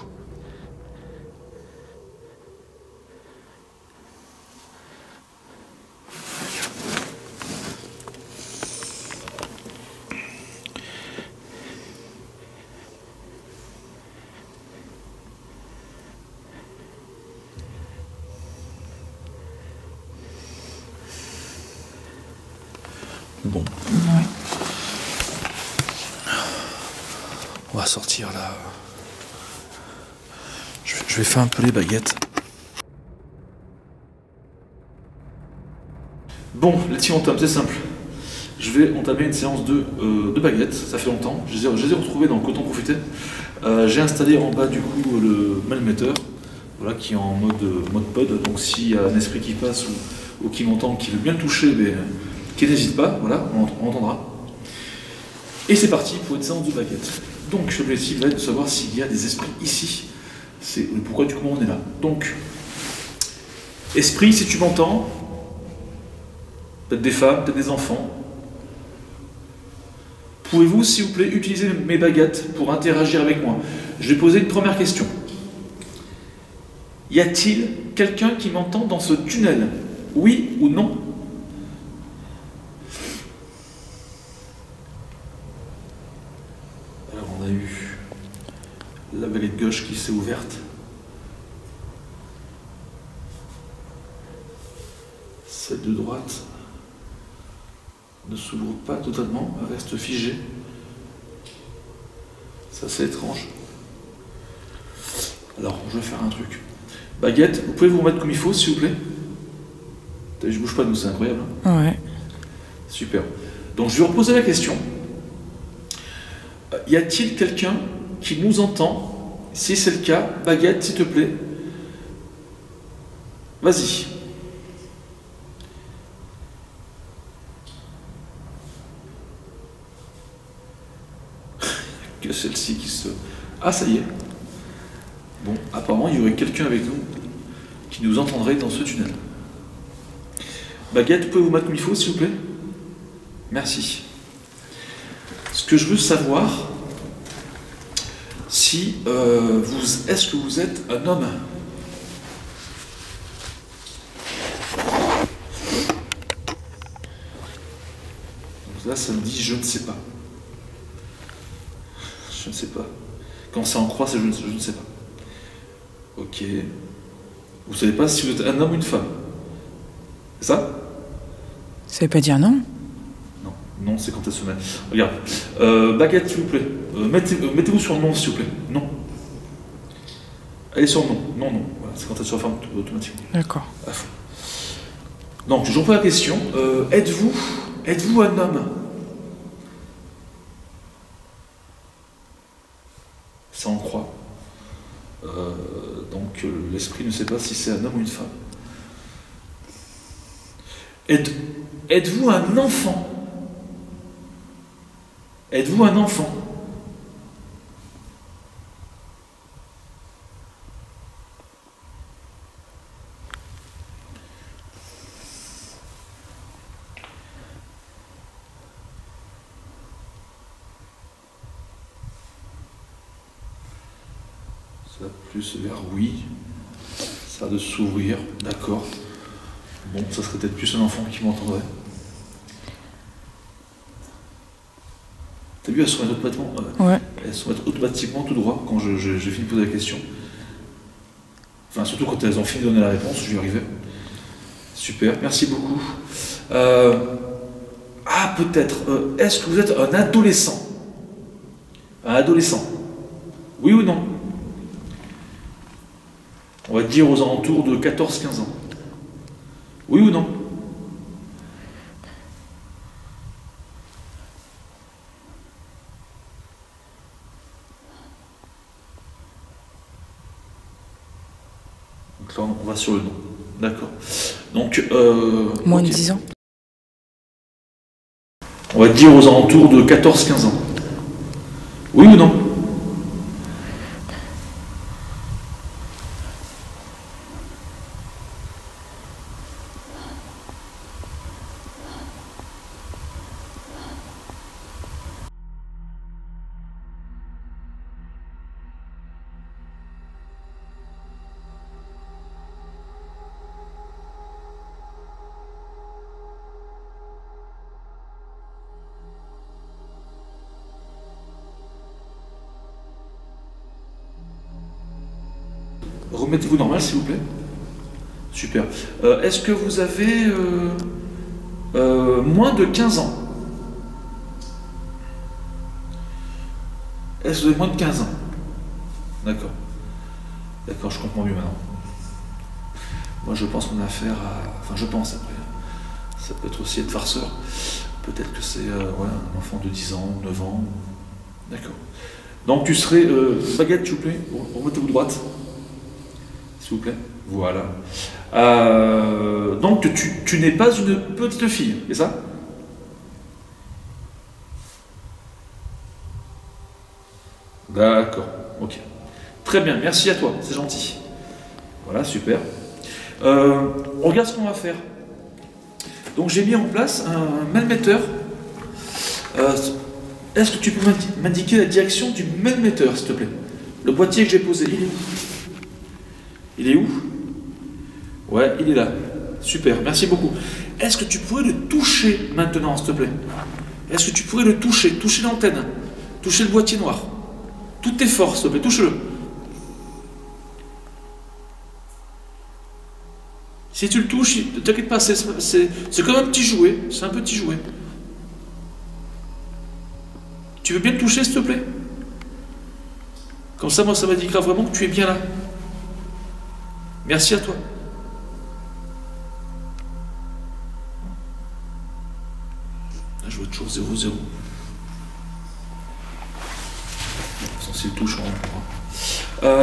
S2: Bon.
S3: Ouais.
S2: On va sortir là. Je vais faire un peu les baguettes. Bon, les petits entame, c'est simple. Je vais entamer une séance de baguettes, ça fait longtemps. Je les ai retrouvés dans le coton profité. J'ai installé en bas du coup le malémetteur, voilà, qui est en mode pod. Donc s'il y a un esprit qui passe ou qui m'entend, qui veut bien le toucher, mais qui n'hésite pas, voilà, on entendra. Et c'est parti pour une séance de baguettes. Donc l'objectif va être de savoir s'il y a des esprits ici. C'est le pourquoi du comment on est là. Donc, esprit, si tu m'entends, peut-être des femmes, peut-être des enfants, pouvez-vous, s'il vous plaît, utiliser mes baguettes pour interagir avec moi? Je vais poser une première question. Y a-t-il quelqu'un qui m'entend dans ce tunnel? Oui ou non? Alors, on a eu la baguette gauche qui s'est ouverte. Celle de droite ne s'ouvre pas totalement, elle reste figée. C'est assez étrange. Alors, je vais faire un truc. Baguette, vous pouvez vous remettre comme il faut, s'il vous plaît? Je bouge pas, nous, c'est incroyable.
S3: Ouais.
S2: Super. Donc, je vais reposer la question. Y a-t-il quelqu'un qui nous entend? Si c'est le cas, Baguette, s'il te plaît. Vas-y. Que celle-ci qui se... Ah, ça y est. Bon, apparemment, il y aurait quelqu'un avec nous qui nous entendrait dans ce tunnel. Baguette, vous pouvez vous mettre comme il faut, s'il vous plaît? Merci. Ce que je veux savoir, si est-ce que vous êtes un homme? Donc là, ça me dit je ne sais pas. Je ne sais pas. Quand c'est en croix, c'est je ne sais pas. Ok. Vous savez pas si vous êtes un homme ou une femme? C'est ça?
S3: Ça veut pas dire non?
S2: Non, non, c'est quand elle se met. Regarde. Baguette, s'il vous plaît. Mettez-vous sur non, s'il vous plaît. Non. Allez sur non. Non, non. Voilà, c'est quand elle se referme automatiquement.
S3: D'accord.
S2: À fond. Donc, je reprends la question. Êtes-vous un homme? Ça en croit. Donc l'esprit ne sait pas si c'est un homme ou une femme. Êtes-vous un enfant? Êtes-vous un enfant? Ça va plus vers oui. Ça va de s'ouvrir, d'accord. Bon, ça serait peut-être plus un enfant qui m'entendrait. T'as vu, elles se mettent automatiquement,
S3: Ouais.
S2: elles se mettent automatiquement tout droit quand j'ai fini de poser la question. Enfin, surtout quand elles ont fini de donner la réponse, je y arrivais. Super, merci beaucoup. Ah, peut-être. Est-ce que vous êtes un adolescent? Un adolescent? Oui ou non? On va dire aux alentours de 14-15 ans. Oui ou non? Donc là, on va sur le non. D'accord. Donc,
S3: Moins de
S2: ok.
S3: 10 ans.
S2: On va dire aux alentours de 14-15 ans. Oui ou non? Remettez-vous normal, s'il vous plaît. Super. Est-ce que vous avez moins de 15 ans? Est-ce que vous avez moins de 15 ans? D'accord. D'accord, je comprends mieux maintenant. Moi, je pense qu'on a affaire à... Enfin, je pense, après. Ça peut être aussi être farceur. Peut-être que c'est un enfant de 10 ans, 9 ans. D'accord. Donc, tu serais... Baguette, s'il vous plaît. Remettez-vous droite. S'il vous plaît. Voilà. Donc, tu n'es pas une petite fille, c'est ça? D'accord. Ok. Très bien. Merci à toi. C'est gentil. Voilà, super. On regarde ce qu'on va faire. Donc, j'ai mis en place un mailmetteur. Est-ce que tu peux m'indiquer la direction du mailmetteur, s'il te plaît? Le boîtier que j'ai posé, il est où? Il est où? Ouais, il est là. Super, merci beaucoup. Est-ce que tu pourrais le toucher maintenant, s'il te plaît? Est-ce que tu pourrais le toucher? Toucher l'antenne. Toucher le boîtier noir. Toutes tes forces, s'il te plaît, touche-le. Si tu le touches, ne t'inquiète pas, c'est comme un petit jouet. C'est un petit jouet. Tu veux bien le toucher, s'il te plaît? Comme ça, moi, ça m'indiquera vraiment que tu es bien là.
S1: Merci à toi. Là, je vois toujours 0-0. C'est tout change.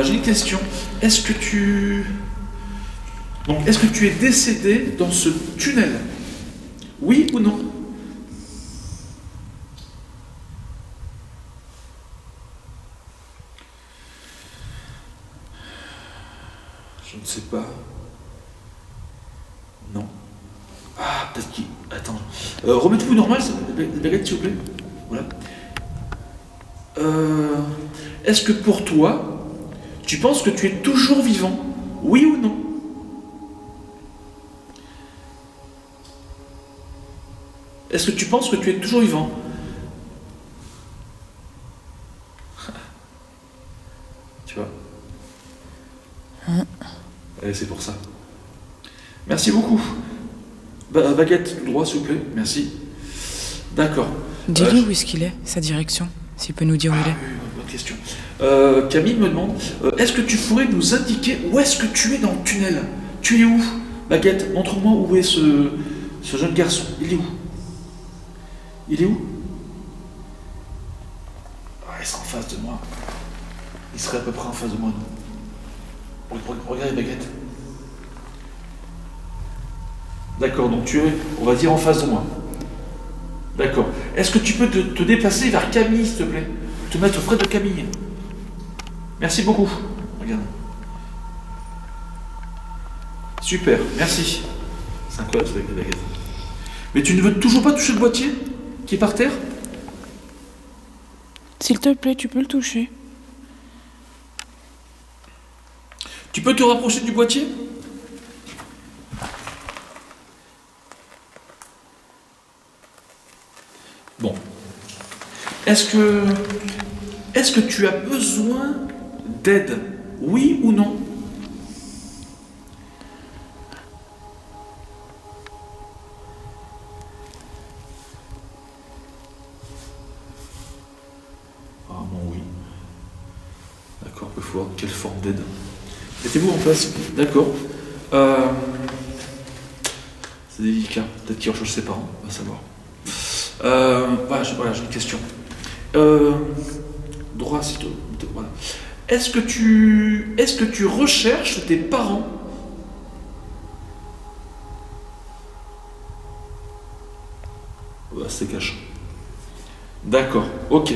S1: J'ai une question. Est-ce que tu es décédé dans ce tunnel? Oui ou non? Je ne sais pas. Non. Ah, peut-être qu'il... Attends. Remettez-vous normal, baguette, s'il vous plaît. Voilà. Est-ce que pour toi, tu penses que tu es toujours vivant? Oui ou non? Est-ce que tu penses que tu es toujours vivant? Tu vois? Et c'est pour ça. Merci beaucoup. Baguette, tout droit, s'il vous plaît. Merci. D'accord.
S3: Dis-lui où est-ce qu'il est, sa direction, s'il peut nous dire où il est.
S1: Oui, bonne question. Camille me demande, est-ce que tu pourrais nous indiquer où est-ce que tu es dans le tunnel? Tu es où? Baguette, montre-moi où est ce jeune garçon. Il est où? Il est où? Il serait en face de moi. Il serait à peu près en face de moi, non? Regardez, Baguette. D'accord, donc tu es, on va dire, en face de moi. D'accord. Est-ce que tu peux te déplacer vers Camille, s'il te plaît? Te mettre près de Camille. Merci beaucoup. Regarde. Super, merci. C'est incroyable, cette baguette. Mais tu ne veux toujours pas toucher le boîtier qui est par terre?
S3: S'il te plaît, tu peux le toucher.
S1: Tu peux te rapprocher du boîtier? Bon. Est-ce que tu as besoin d'aide? Oui ou non? Ah bon, oui. D'accord, il faut voir quelle forme d'aide. Mettez-vous en place. D'accord. C'est délicat. Peut-être qu'il recherche ses parents, on va savoir. Voilà, j'ai une question. Droit, c'est tout. Voilà. Est-ce que tu recherches tes parents? C'est caché. D'accord, ok.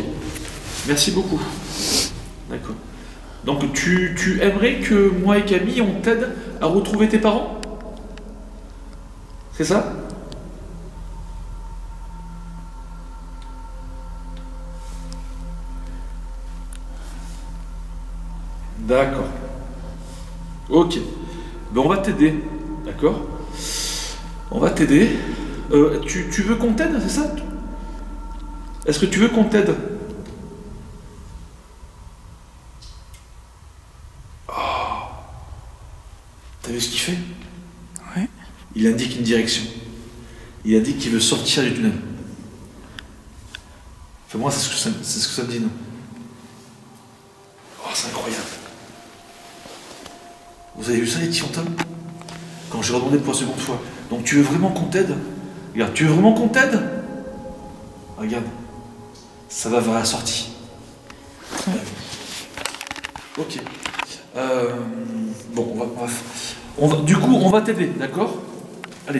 S1: Merci beaucoup. D'accord. Donc tu aimerais que moi et Camille, on t'aide à retrouver tes parents? C'est ça? D'accord. Ok. Ben on va t'aider. D'accord? On va t'aider. Tu veux qu'on t'aide, c'est ça? Est-ce que tu veux qu'on t'aide? Oh. T'as vu ce qu'il fait?
S3: Ouais.
S1: Il indique une direction. Il indique qu'il veut sortir du tunnel. Enfin, moi, c'est ce que ça me dit, non? Oh, c'est incroyable. Vous avez vu ça, les petits fantômes? Quand j'ai redemandé pour la seconde fois. Donc tu veux vraiment qu'on t'aide? Regarde, tu veux vraiment qu'on t'aide? Regarde. Ça va vers la sortie. Ouais. Ok. Bon, du coup, on va t'aider, d'accord? Allez.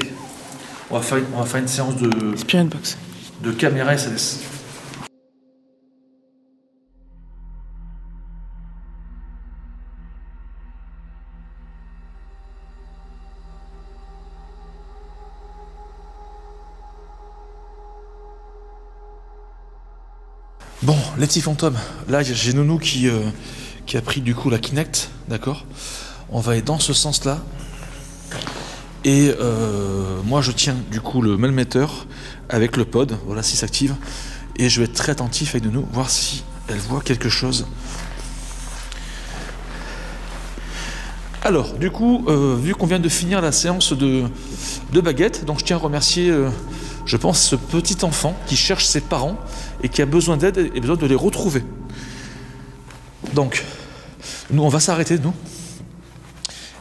S1: On va faire une séance de...
S3: Spirit box.
S1: De caméra SLS.
S2: Bon, les petits fantômes, là j'ai Nounou qui a pris du coup la Kinect, d'accord? On va aller dans ce sens-là. Et moi je tiens du coup le melmetteur avec le pod, voilà s'il s'active. Et je vais être très attentif avec Nounou, voir si elle voit quelque chose. Alors, du coup, vu qu'on vient de finir la séance de baguette, donc je tiens à remercier, je pense, ce petit enfant qui cherche ses parents et qui a besoin d'aide et besoin de les retrouver. Donc, nous, on va s'arrêter, nous.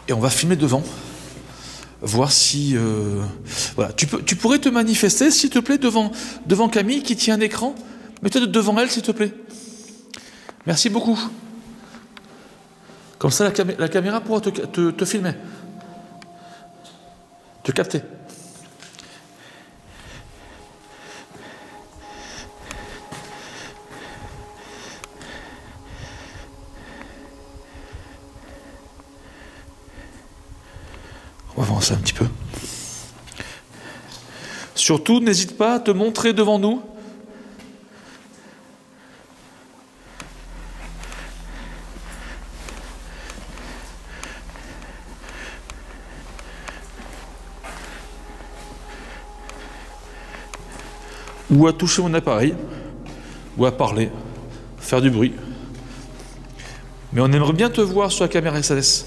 S2: Et on va filmer devant. Voir si... Voilà. Tu pourrais te manifester, s'il te plaît, devant Camille qui tient un écran. Mets-toi devant elle, s'il te plaît. Merci beaucoup. Comme ça, la caméra pourra te filmer. Te capter. On va avancer un petit peu. Surtout, n'hésite pas à te montrer devant nous. Ou à toucher mon appareil, ou à parler, faire du bruit. Mais on aimerait bien te voir sur la caméra SLS.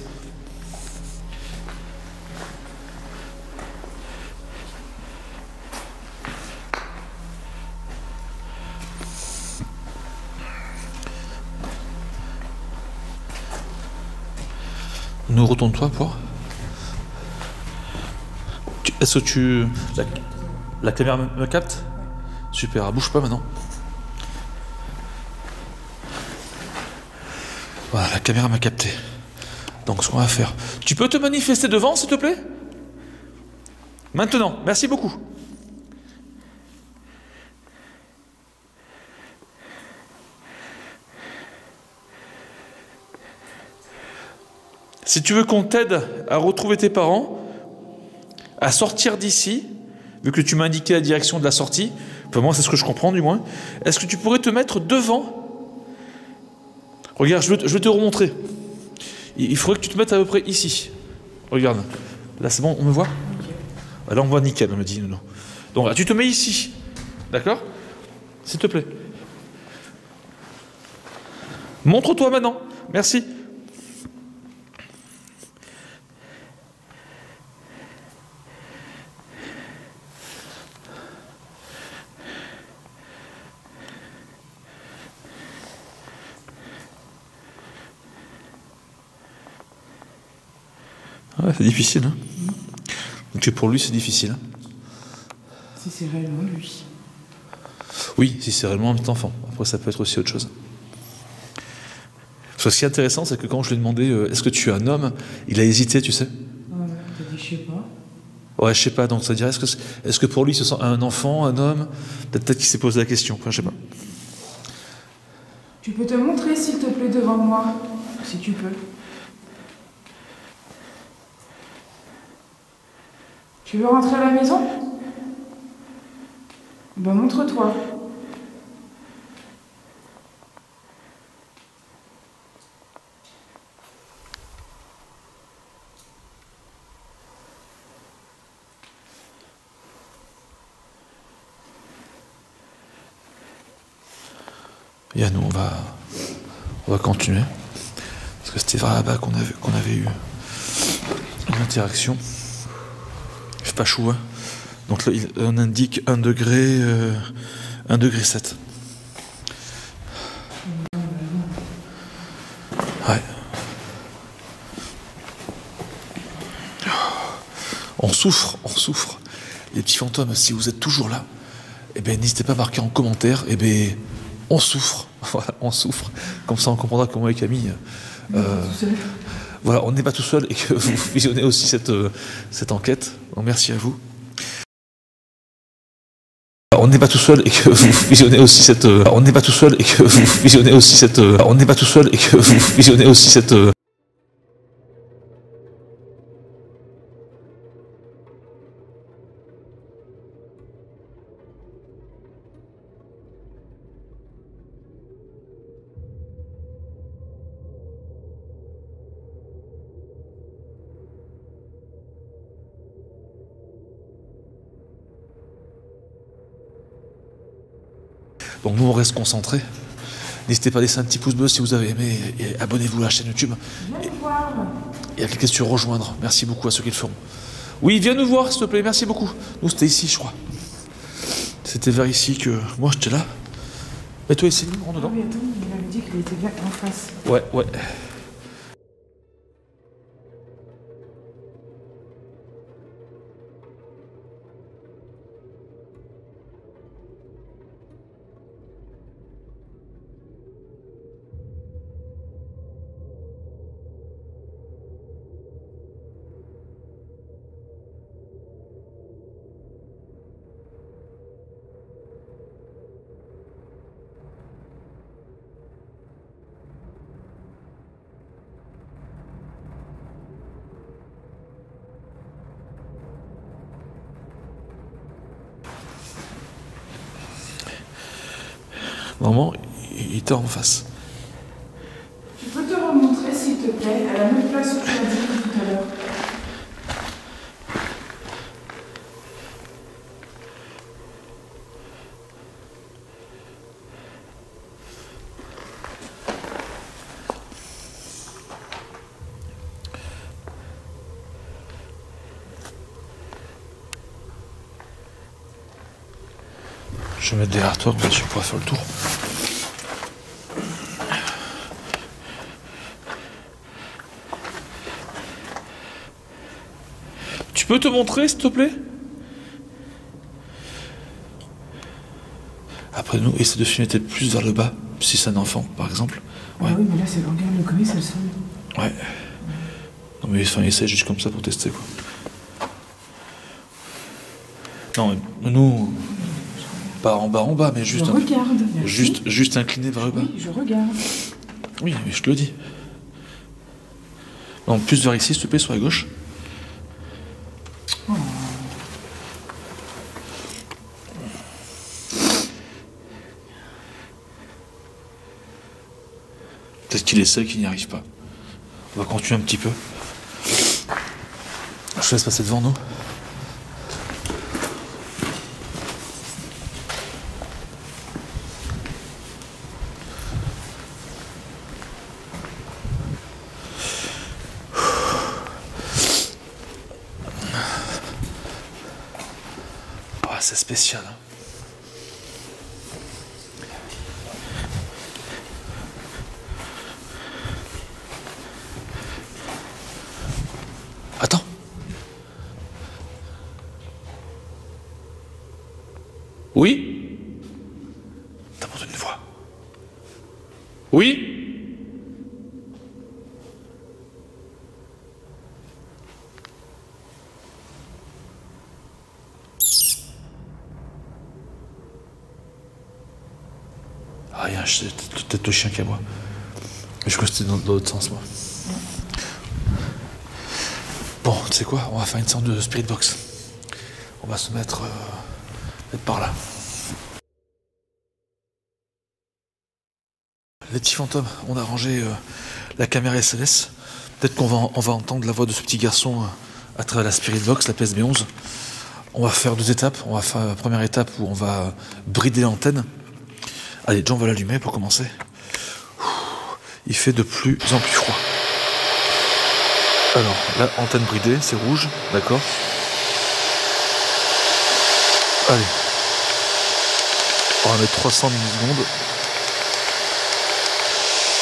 S2: Nous retourne-toi pour. Est-ce que la caméra me capte? Super, bouge pas maintenant. Voilà, la caméra m'a capté. Donc ce qu'on va faire. Tu peux te manifester devant, s'il te plaît? Maintenant, merci beaucoup. Si tu veux qu'on t'aide à retrouver tes parents, à sortir d'ici, vu que tu m'as indiqué la direction de la sortie, enfin moi c'est ce que je comprends du moins, est-ce que tu pourrais te mettre devant? Regarde, je vais te remontrer. Il faudrait que tu te mettes à peu près ici. Regarde, là c'est bon, on me voit? Là on me voit nickel, on me dit non. Donc là, tu te mets ici, d'accord? S'il te plaît. Montre-toi maintenant, merci. Ouais, c'est difficile. Hein. Donc pour lui, c'est difficile.
S3: Si c'est réellement lui.
S2: Oui, si c'est réellement un petit enfant. Après, ça peut être aussi autre chose. Ce qui est intéressant, c'est que quand je lui ai demandé est-ce que tu es un homme, il a hésité, tu sais.
S3: T'as dit je sais pas.
S2: Ouais, je sais pas. Donc ça dirait est-ce que pour lui, ce sent un enfant, un homme? Peut-être qu'il s'est posé la question. Enfin, je sais pas.
S3: Tu peux te montrer, s'il te plaît, devant moi, si tu peux. Tu veux rentrer à la maison? Ben montre-toi.
S2: Et à nous, on va continuer. Parce que c'était vers là-bas qu'on avait eu une interaction. C'est pas chaud, hein. Donc là, on indique 1 degré, 1 degré 7. Ouais. On souffre. Les petits fantômes, si vous êtes toujours là, eh ben, n'hésitez pas à marquer en commentaire, eh ben, on souffre. Voilà, on souffre. Comme ça, on comprendra comment avec Camille. Voilà, on n'est pas tout seul et que vous visionnez aussi cette enquête. Donc, merci à vous. On n'est pas tout seul et que vous visionnez aussi cette. On n'est pas tout seul et que vous visionnez aussi cette. On n'est pas tout seul et que vous visionnez aussi cette. Donc nous on reste concentrés. N'hésitez pas à laisser un petit pouce bleu si vous avez aimé et abonnez-vous à la chaîne YouTube. Et à cliquer sur rejoindre. Merci beaucoup à ceux qui le feront. Oui, viens nous voir s'il te plaît, merci beaucoup. Nous c'était ici je crois. C'était vers ici que moi j'étais là. Et toi ici, rentre dedans.
S3: Ah oui, attends, il m'avait dit qu'il était bien en face.
S2: Ouais. Normalement, il était en face.
S3: Tu peux te remontrer s'il te plaît, à la même place où tu as dit tout à l'heure.
S2: Je vais mettre derrière toi, comme ça tu pourras faire le tour. Tu peux te montrer, s'il te plaît? Après, nous, essaie de filmer peut-être plus vers le bas, si c'est un enfant, par exemple. Ouais.
S3: Ah oui, mais là, c'est regarde le comics, c'est le sol.
S2: Ouais. Non, mais enfin, essaie juste comme ça pour tester, quoi. Non, mais nous, pas en bas, mais juste,
S3: Je regarde.
S2: juste incliné vers le bas.
S3: Oui, je regarde.
S2: Oui, mais je te le dis. Non, plus vers ici, s'il te plaît, sur la gauche.
S3: Oh.
S2: Peut-être qu'il est seul qui n'y arrive pas. On va continuer un petit peu. Je te laisse passer devant nous. Ah, c'est spécial, hein. Attends. Oui? T'as entendu une voix? Oui? Ah, il y a peut-être le chien qui aboie. Mais je crois que c'était dans l'autre sens, moi. Bon, tu sais quoi? On va faire une sorte de spirit box. On va se mettre par là. Les petits fantômes, on a rangé la caméra SLS. Peut-être qu'on va entendre la voix de ce petit garçon à travers la spirit box, la PSB11. On va faire 2 étapes. On va faire la première étape où on va brider l'antenne. Allez, déjà on va l'allumer pour commencer. Il fait de plus en plus froid. Alors, là, antenne bridée, c'est rouge, d'accord. Allez. On va mettre 300 millisecondes.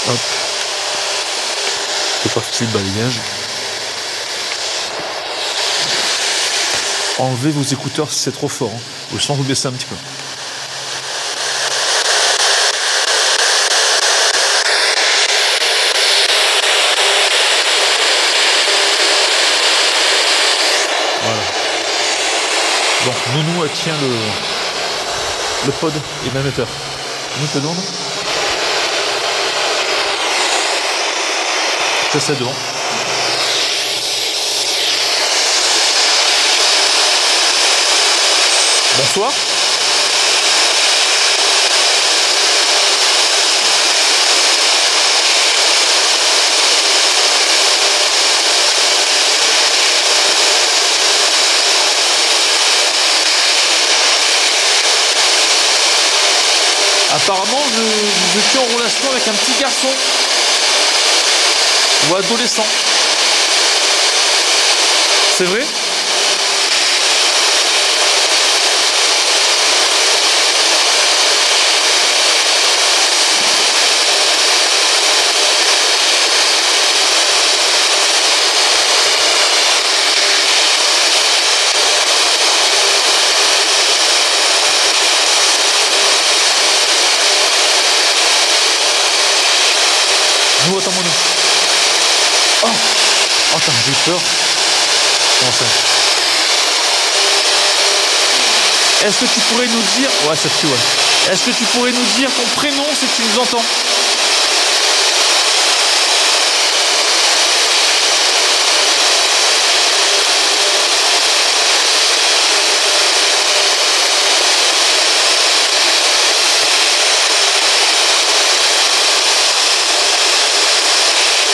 S2: Hop. C'est parti le balayage. Enlevez vos écouteurs si c'est trop fort. Hein. Ou sinon vous baissez un petit peu. Voilà. Donc Nounou tient le pod et l'émetteur. Nous te donne. Ça c'est devant. Bonsoir. Apparemment, vous étiez en relation avec un petit garçon ou adolescent. C'est vrai ? Nous, attends-moi nous. Oh, attends, j'ai peur. Comment ça? Est-ce que tu pourrais nous dire... Ouais, ça pue, ouais. Est-ce que tu pourrais nous dire ton prénom si tu nous entends?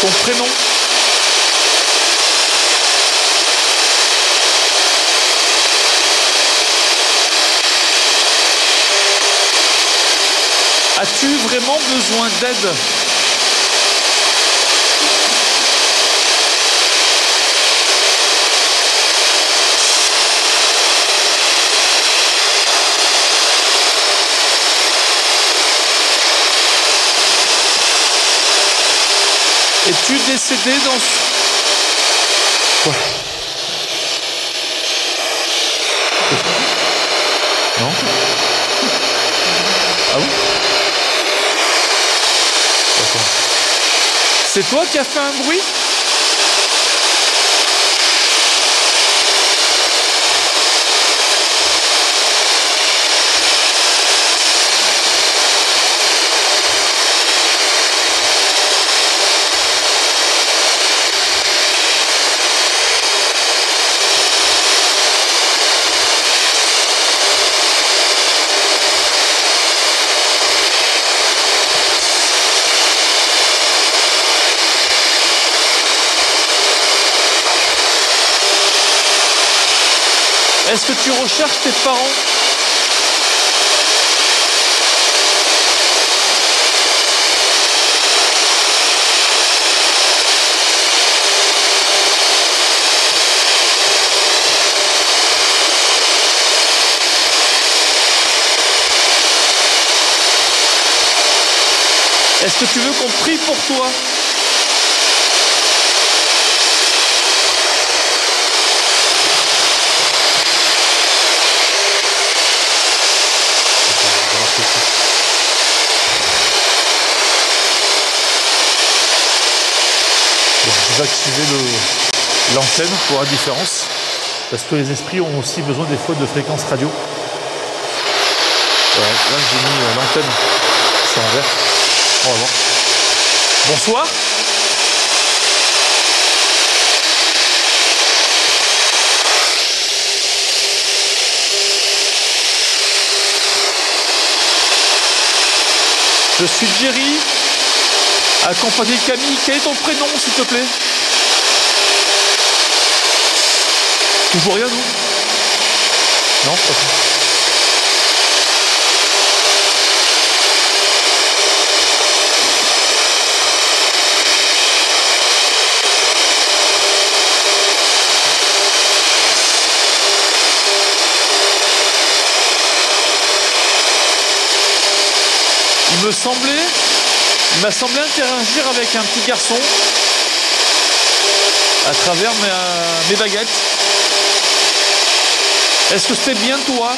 S2: ton prénom. As-tu vraiment besoin d'aide? Es-tu décédé dans ce... Quoi? Non? Ah bon? Attends. C'est toi qui as fait un bruit? Est-ce que tu recherches tes parents? Est-ce que tu veux qu'on prie pour toi? Vous activez l'antenne pour la différence, parce que les esprits ont aussi besoin des fois de fréquences radio. Voilà, là j'ai mis l'antenne, c'est en vert. On va voir. Bonsoir. Je suis Jerry, accompagné de Camille. Quel est ton prénom, s'il te plaît? Toujours rien, nous? Non, pas tout. Il m'a semblé interagir avec un petit garçon à travers mes baguettes. Est-ce que c'était bien toi?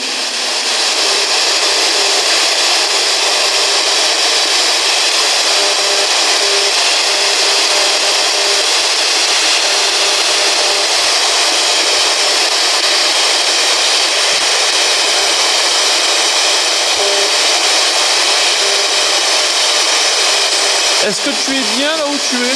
S2: Est-ce que tu es bien là où tu es?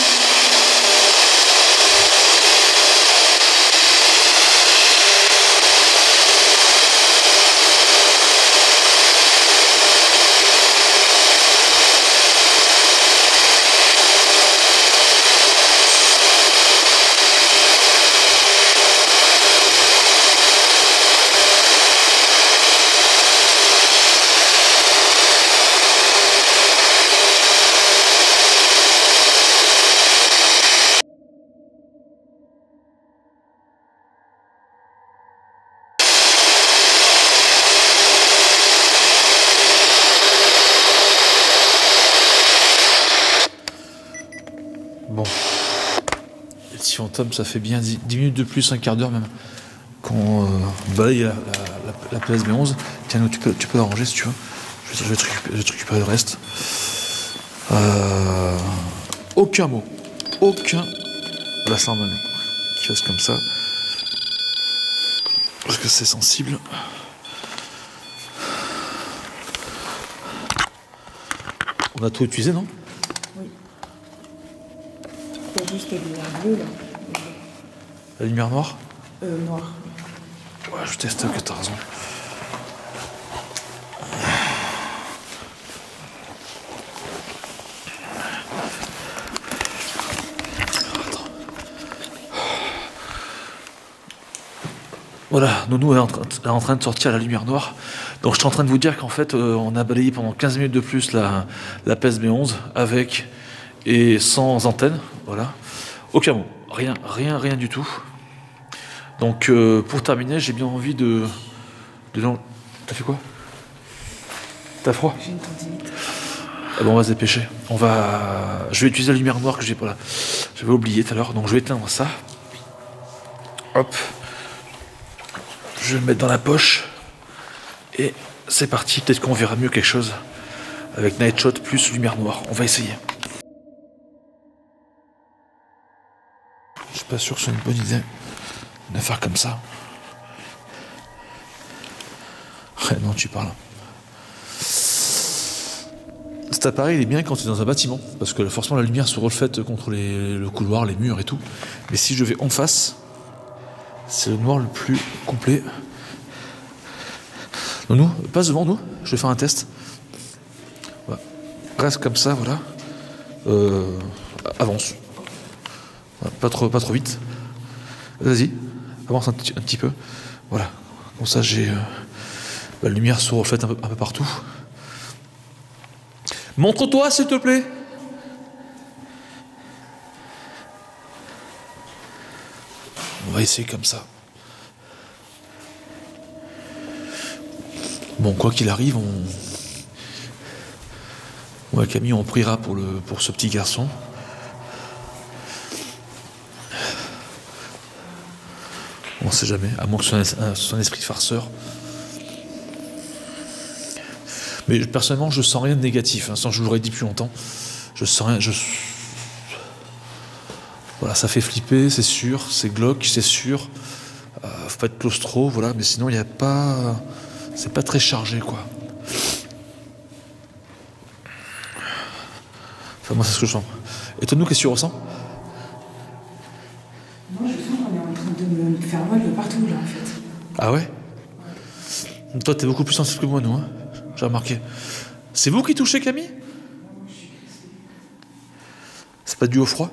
S2: Bon, les petits fantômes, ça fait bien 10 minutes de plus, un quart d'heure même, qu'on balaye la place B11. Tiens, tu peux arranger si tu veux. Je vais te récupérer le reste. Aucun mot. Aucun. La sang maintenant. Qui fasse comme ça. Parce que c'est sensible. On a tout utilisé, non?
S3: Oui. Il y a juste la lumière bleue là.
S2: La lumière noire?
S3: Noire.
S2: Ouais, je teste que t'as raison. Voilà, Nounou est en train de sortir la lumière noire. Donc je suis en train de vous dire qu'en fait, on a balayé pendant 15 minutes de plus la PSB11 avec et sans antenne. Voilà. Aucun mot. Rien du tout. Donc pour terminer, j'ai bien envie de... T'as fait quoi? T'as froid?
S3: J'ai une tendinite.
S2: Ah bon, on va se dépêcher. Je vais utiliser la lumière noire que j'ai pas là. J'avais oublié tout à l'heure, donc je vais éteindre ça. Hop. Je vais le mettre dans la poche. Et c'est parti. Peut-être qu'on verra mieux quelque chose avec Night Shot plus lumière noire. On va essayer. Je suis pas sûr que ce soit une bonne idée de faire comme ça. Ouais, non, tu parles. Cet appareil il est bien quand tu es dans un bâtiment, parce que forcément la lumière se reflète contre le couloir, les murs et tout. Mais si je vais en face, c'est le noir le plus complet. Nounou, passe devant nous, je vais faire un test. Voilà. Reste comme ça, voilà. Avance. Voilà, pas trop vite. Vas-y, avance un petit peu. Voilà. Comme ça j'ai... la lumière se reflète un peu partout. Montre-toi, s'il te plaît. On va essayer comme ça. Bon, quoi qu'il arrive, ouais, Camille, on priera pour ce petit garçon. On sait jamais, à moins que ce soit un esprit de farceur. Mais personnellement, je sens rien de négatif, hein, je vous l'aurais dit depuis longtemps. Je sens rien. Voilà, ça fait flipper, c'est sûr, c'est glauque, c'est sûr. Faut pas être claustro, voilà, mais sinon il n'y a pas. C'est pas très chargé, quoi. Enfin, moi, c'est ce que je sens. Et toi, nous, qu'est-ce que tu ressens?
S3: Moi, je sens qu'on est en train de me faire mal de partout, là, en fait.
S2: Ah ouais? Toi, t'es beaucoup plus sensible que moi, nous, hein. J'ai remarqué. C'est vous qui touchez Camille? C'est pas dû au froid?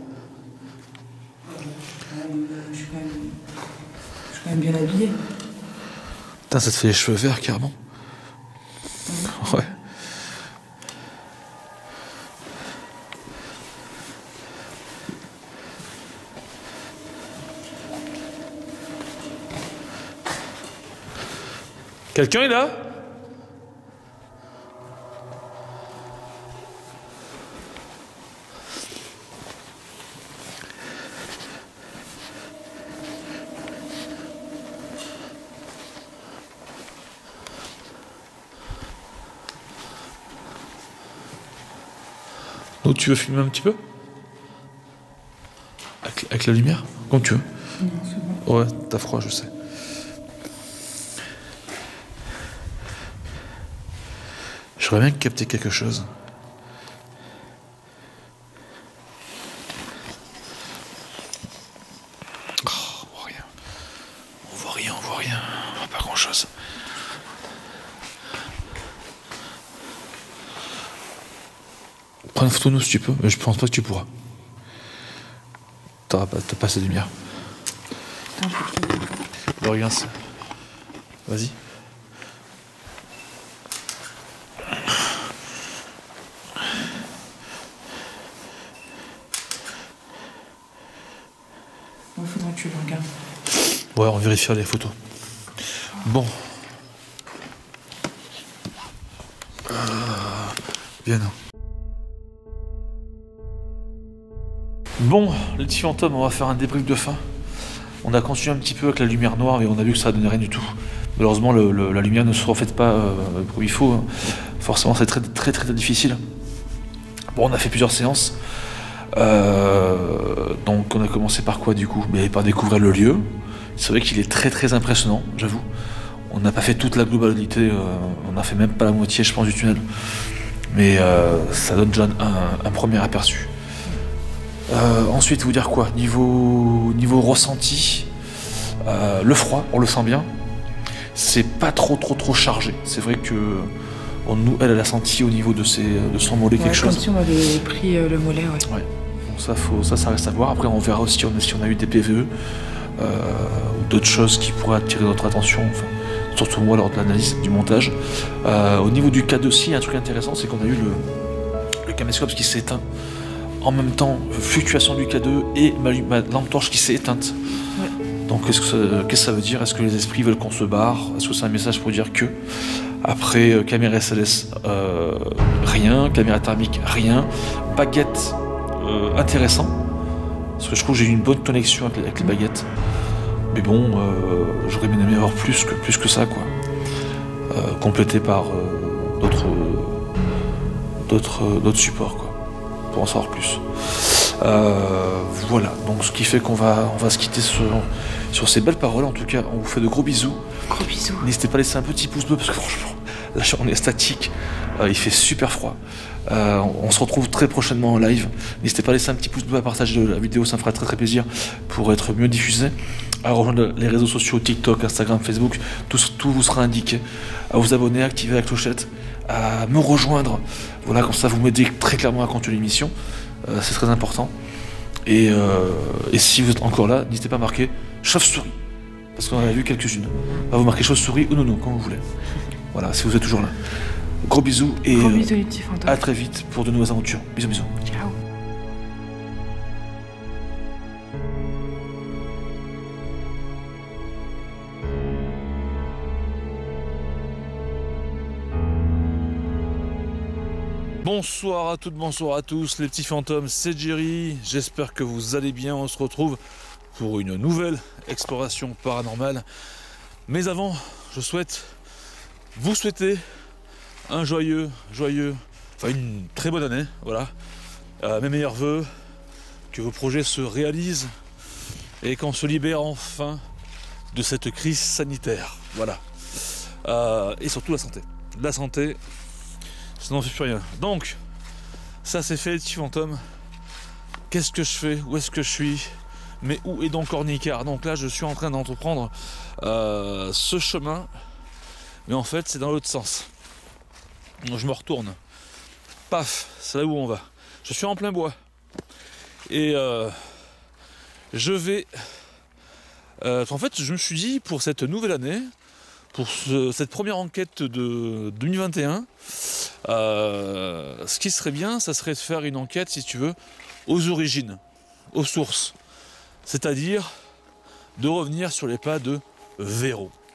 S3: Je suis quand même bien habillée.
S2: Putain, ça te fait les cheveux verts, carrément. Ouais. Quelqu'un est là? Donc tu veux filmer un petit peu avec la lumière? Comme tu veux.
S3: Non, c'est bon.
S2: Ouais, t'as froid, je sais. J'aurais bien capté quelque chose. Oh, on voit rien. On voit rien. Pas grand-chose. Prends une photo nous si tu peux, mais je pense pas que tu pourras. T'as pas assez de lumière.
S3: Attends, je peux te...
S2: Regarde ça. Vas-y.
S3: Il faudra que tu le regardes.
S2: Ouais, on vérifiera les photos. Bon. Bien. Bon, les petits fantômes, on va faire un débrief de fin. On a continué un petit peu avec la lumière noire et on a vu que ça ne donnait rien du tout. Malheureusement, la lumière ne se reflète pas comme il faut. Hein. Forcément, c'est très difficile. Bon, on a fait plusieurs séances. Donc, on a commencé par quoi du coup? Par découvrir le lieu. C'est vrai qu'il est très impressionnant, j'avoue. On n'a pas fait toute la globalité, on n'a fait même pas la moitié, je pense, du tunnel. Mais ça donne déjà un premier aperçu. Ensuite, vous dire quoi? Niveau ressenti, le froid, on le sent bien. C'est pas trop chargé. C'est vrai que elle a senti au niveau de son mollet quelque chose.
S3: Comme si on m'avait pris le mollet, ouais.
S2: Ouais. Bon, ça reste à voir. Après, on verra aussi si on a eu des PVE. ou d'autres choses qui pourraient attirer notre attention, enfin, surtout moi lors de l'analyse du montage. Au niveau du K2 aussi, un truc intéressant, c'est qu'on a eu le caméscope qui s'est éteint. En même temps, fluctuation du K2 et ma lampe torche qui s'est éteinte.
S3: Ouais.
S2: Donc qu'est-ce que ça veut dire? Est-ce que les esprits veulent qu'on se barre? Est-ce que c'est un message pour dire que? Après, caméra SLS, rien. Caméra thermique, rien. Baguette, intéressant. Parce que je trouve que j'ai eu une bonne connexion avec les baguettes. Mais bon, j'aurais bien aimé avoir plus que ça, quoi. Complété par d'autres supports, quoi. Pour en savoir plus. Voilà, donc ce qui fait qu'on va se quitter sur ces belles paroles. En tout cas, on vous fait de gros bisous.
S3: Gros bisous.
S2: N'hésitez pas à laisser un petit pouce bleu parce que franchement, là on est statique, il fait super froid. On se retrouve très prochainement en live. N'hésitez pas à laisser un petit pouce bleu, à partager la vidéo, ça me fera très très plaisir pour être mieux diffusé. À rejoindre les réseaux sociaux, TikTok, Instagram, Facebook, tout vous sera indiqué. À vous abonner, à activer la clochette, à me rejoindre. Voilà, comme ça vous m'aidez très clairement à continuer l'émission. C'est très important. Et si vous êtes encore là, n'hésitez pas à marquer chauve-souris. Parce qu'on en a vu quelques-unes. On va vous marquer chauve-souris ou non, comme vous voulez. Voilà, si vous êtes toujours là. Gros bisous et
S3: Gros bisous les petits fantômes.
S2: à très vite pour de nouvelles aventures. Bisous, bisous.
S3: Ciao.
S1: Bonsoir à toutes, bonsoir à tous, les petits fantômes, c'est Jerry, j'espère que vous allez bien, on se retrouve pour une nouvelle exploration paranormale. Mais avant, je souhaite vous souhaiter un enfin une très bonne année, voilà. Mes meilleurs vœux, que vos projets se réalisent et qu'on se libère enfin de cette crise sanitaire, voilà. Et surtout la santé. La santé, sinon on ne fait plus rien. Donc, ça c'est fait les petits fantômes. Qu'est-ce que je fais? Où est-ce que je suis? Mais où est donc Ornicard? Donc là je suis en train d'entreprendre ce chemin. Mais en fait c'est dans l'autre sens. Donc, je me retourne. Paf, c'est là où on va. Je suis en plein bois. Et je vais... en fait je me suis dit pour cette nouvelle année, pour cette première enquête de 2021, ce qui serait bien, ça serait de faire une enquête, si tu veux, aux origines, aux sources. C'est-à-dire de revenir sur les pas de Véro.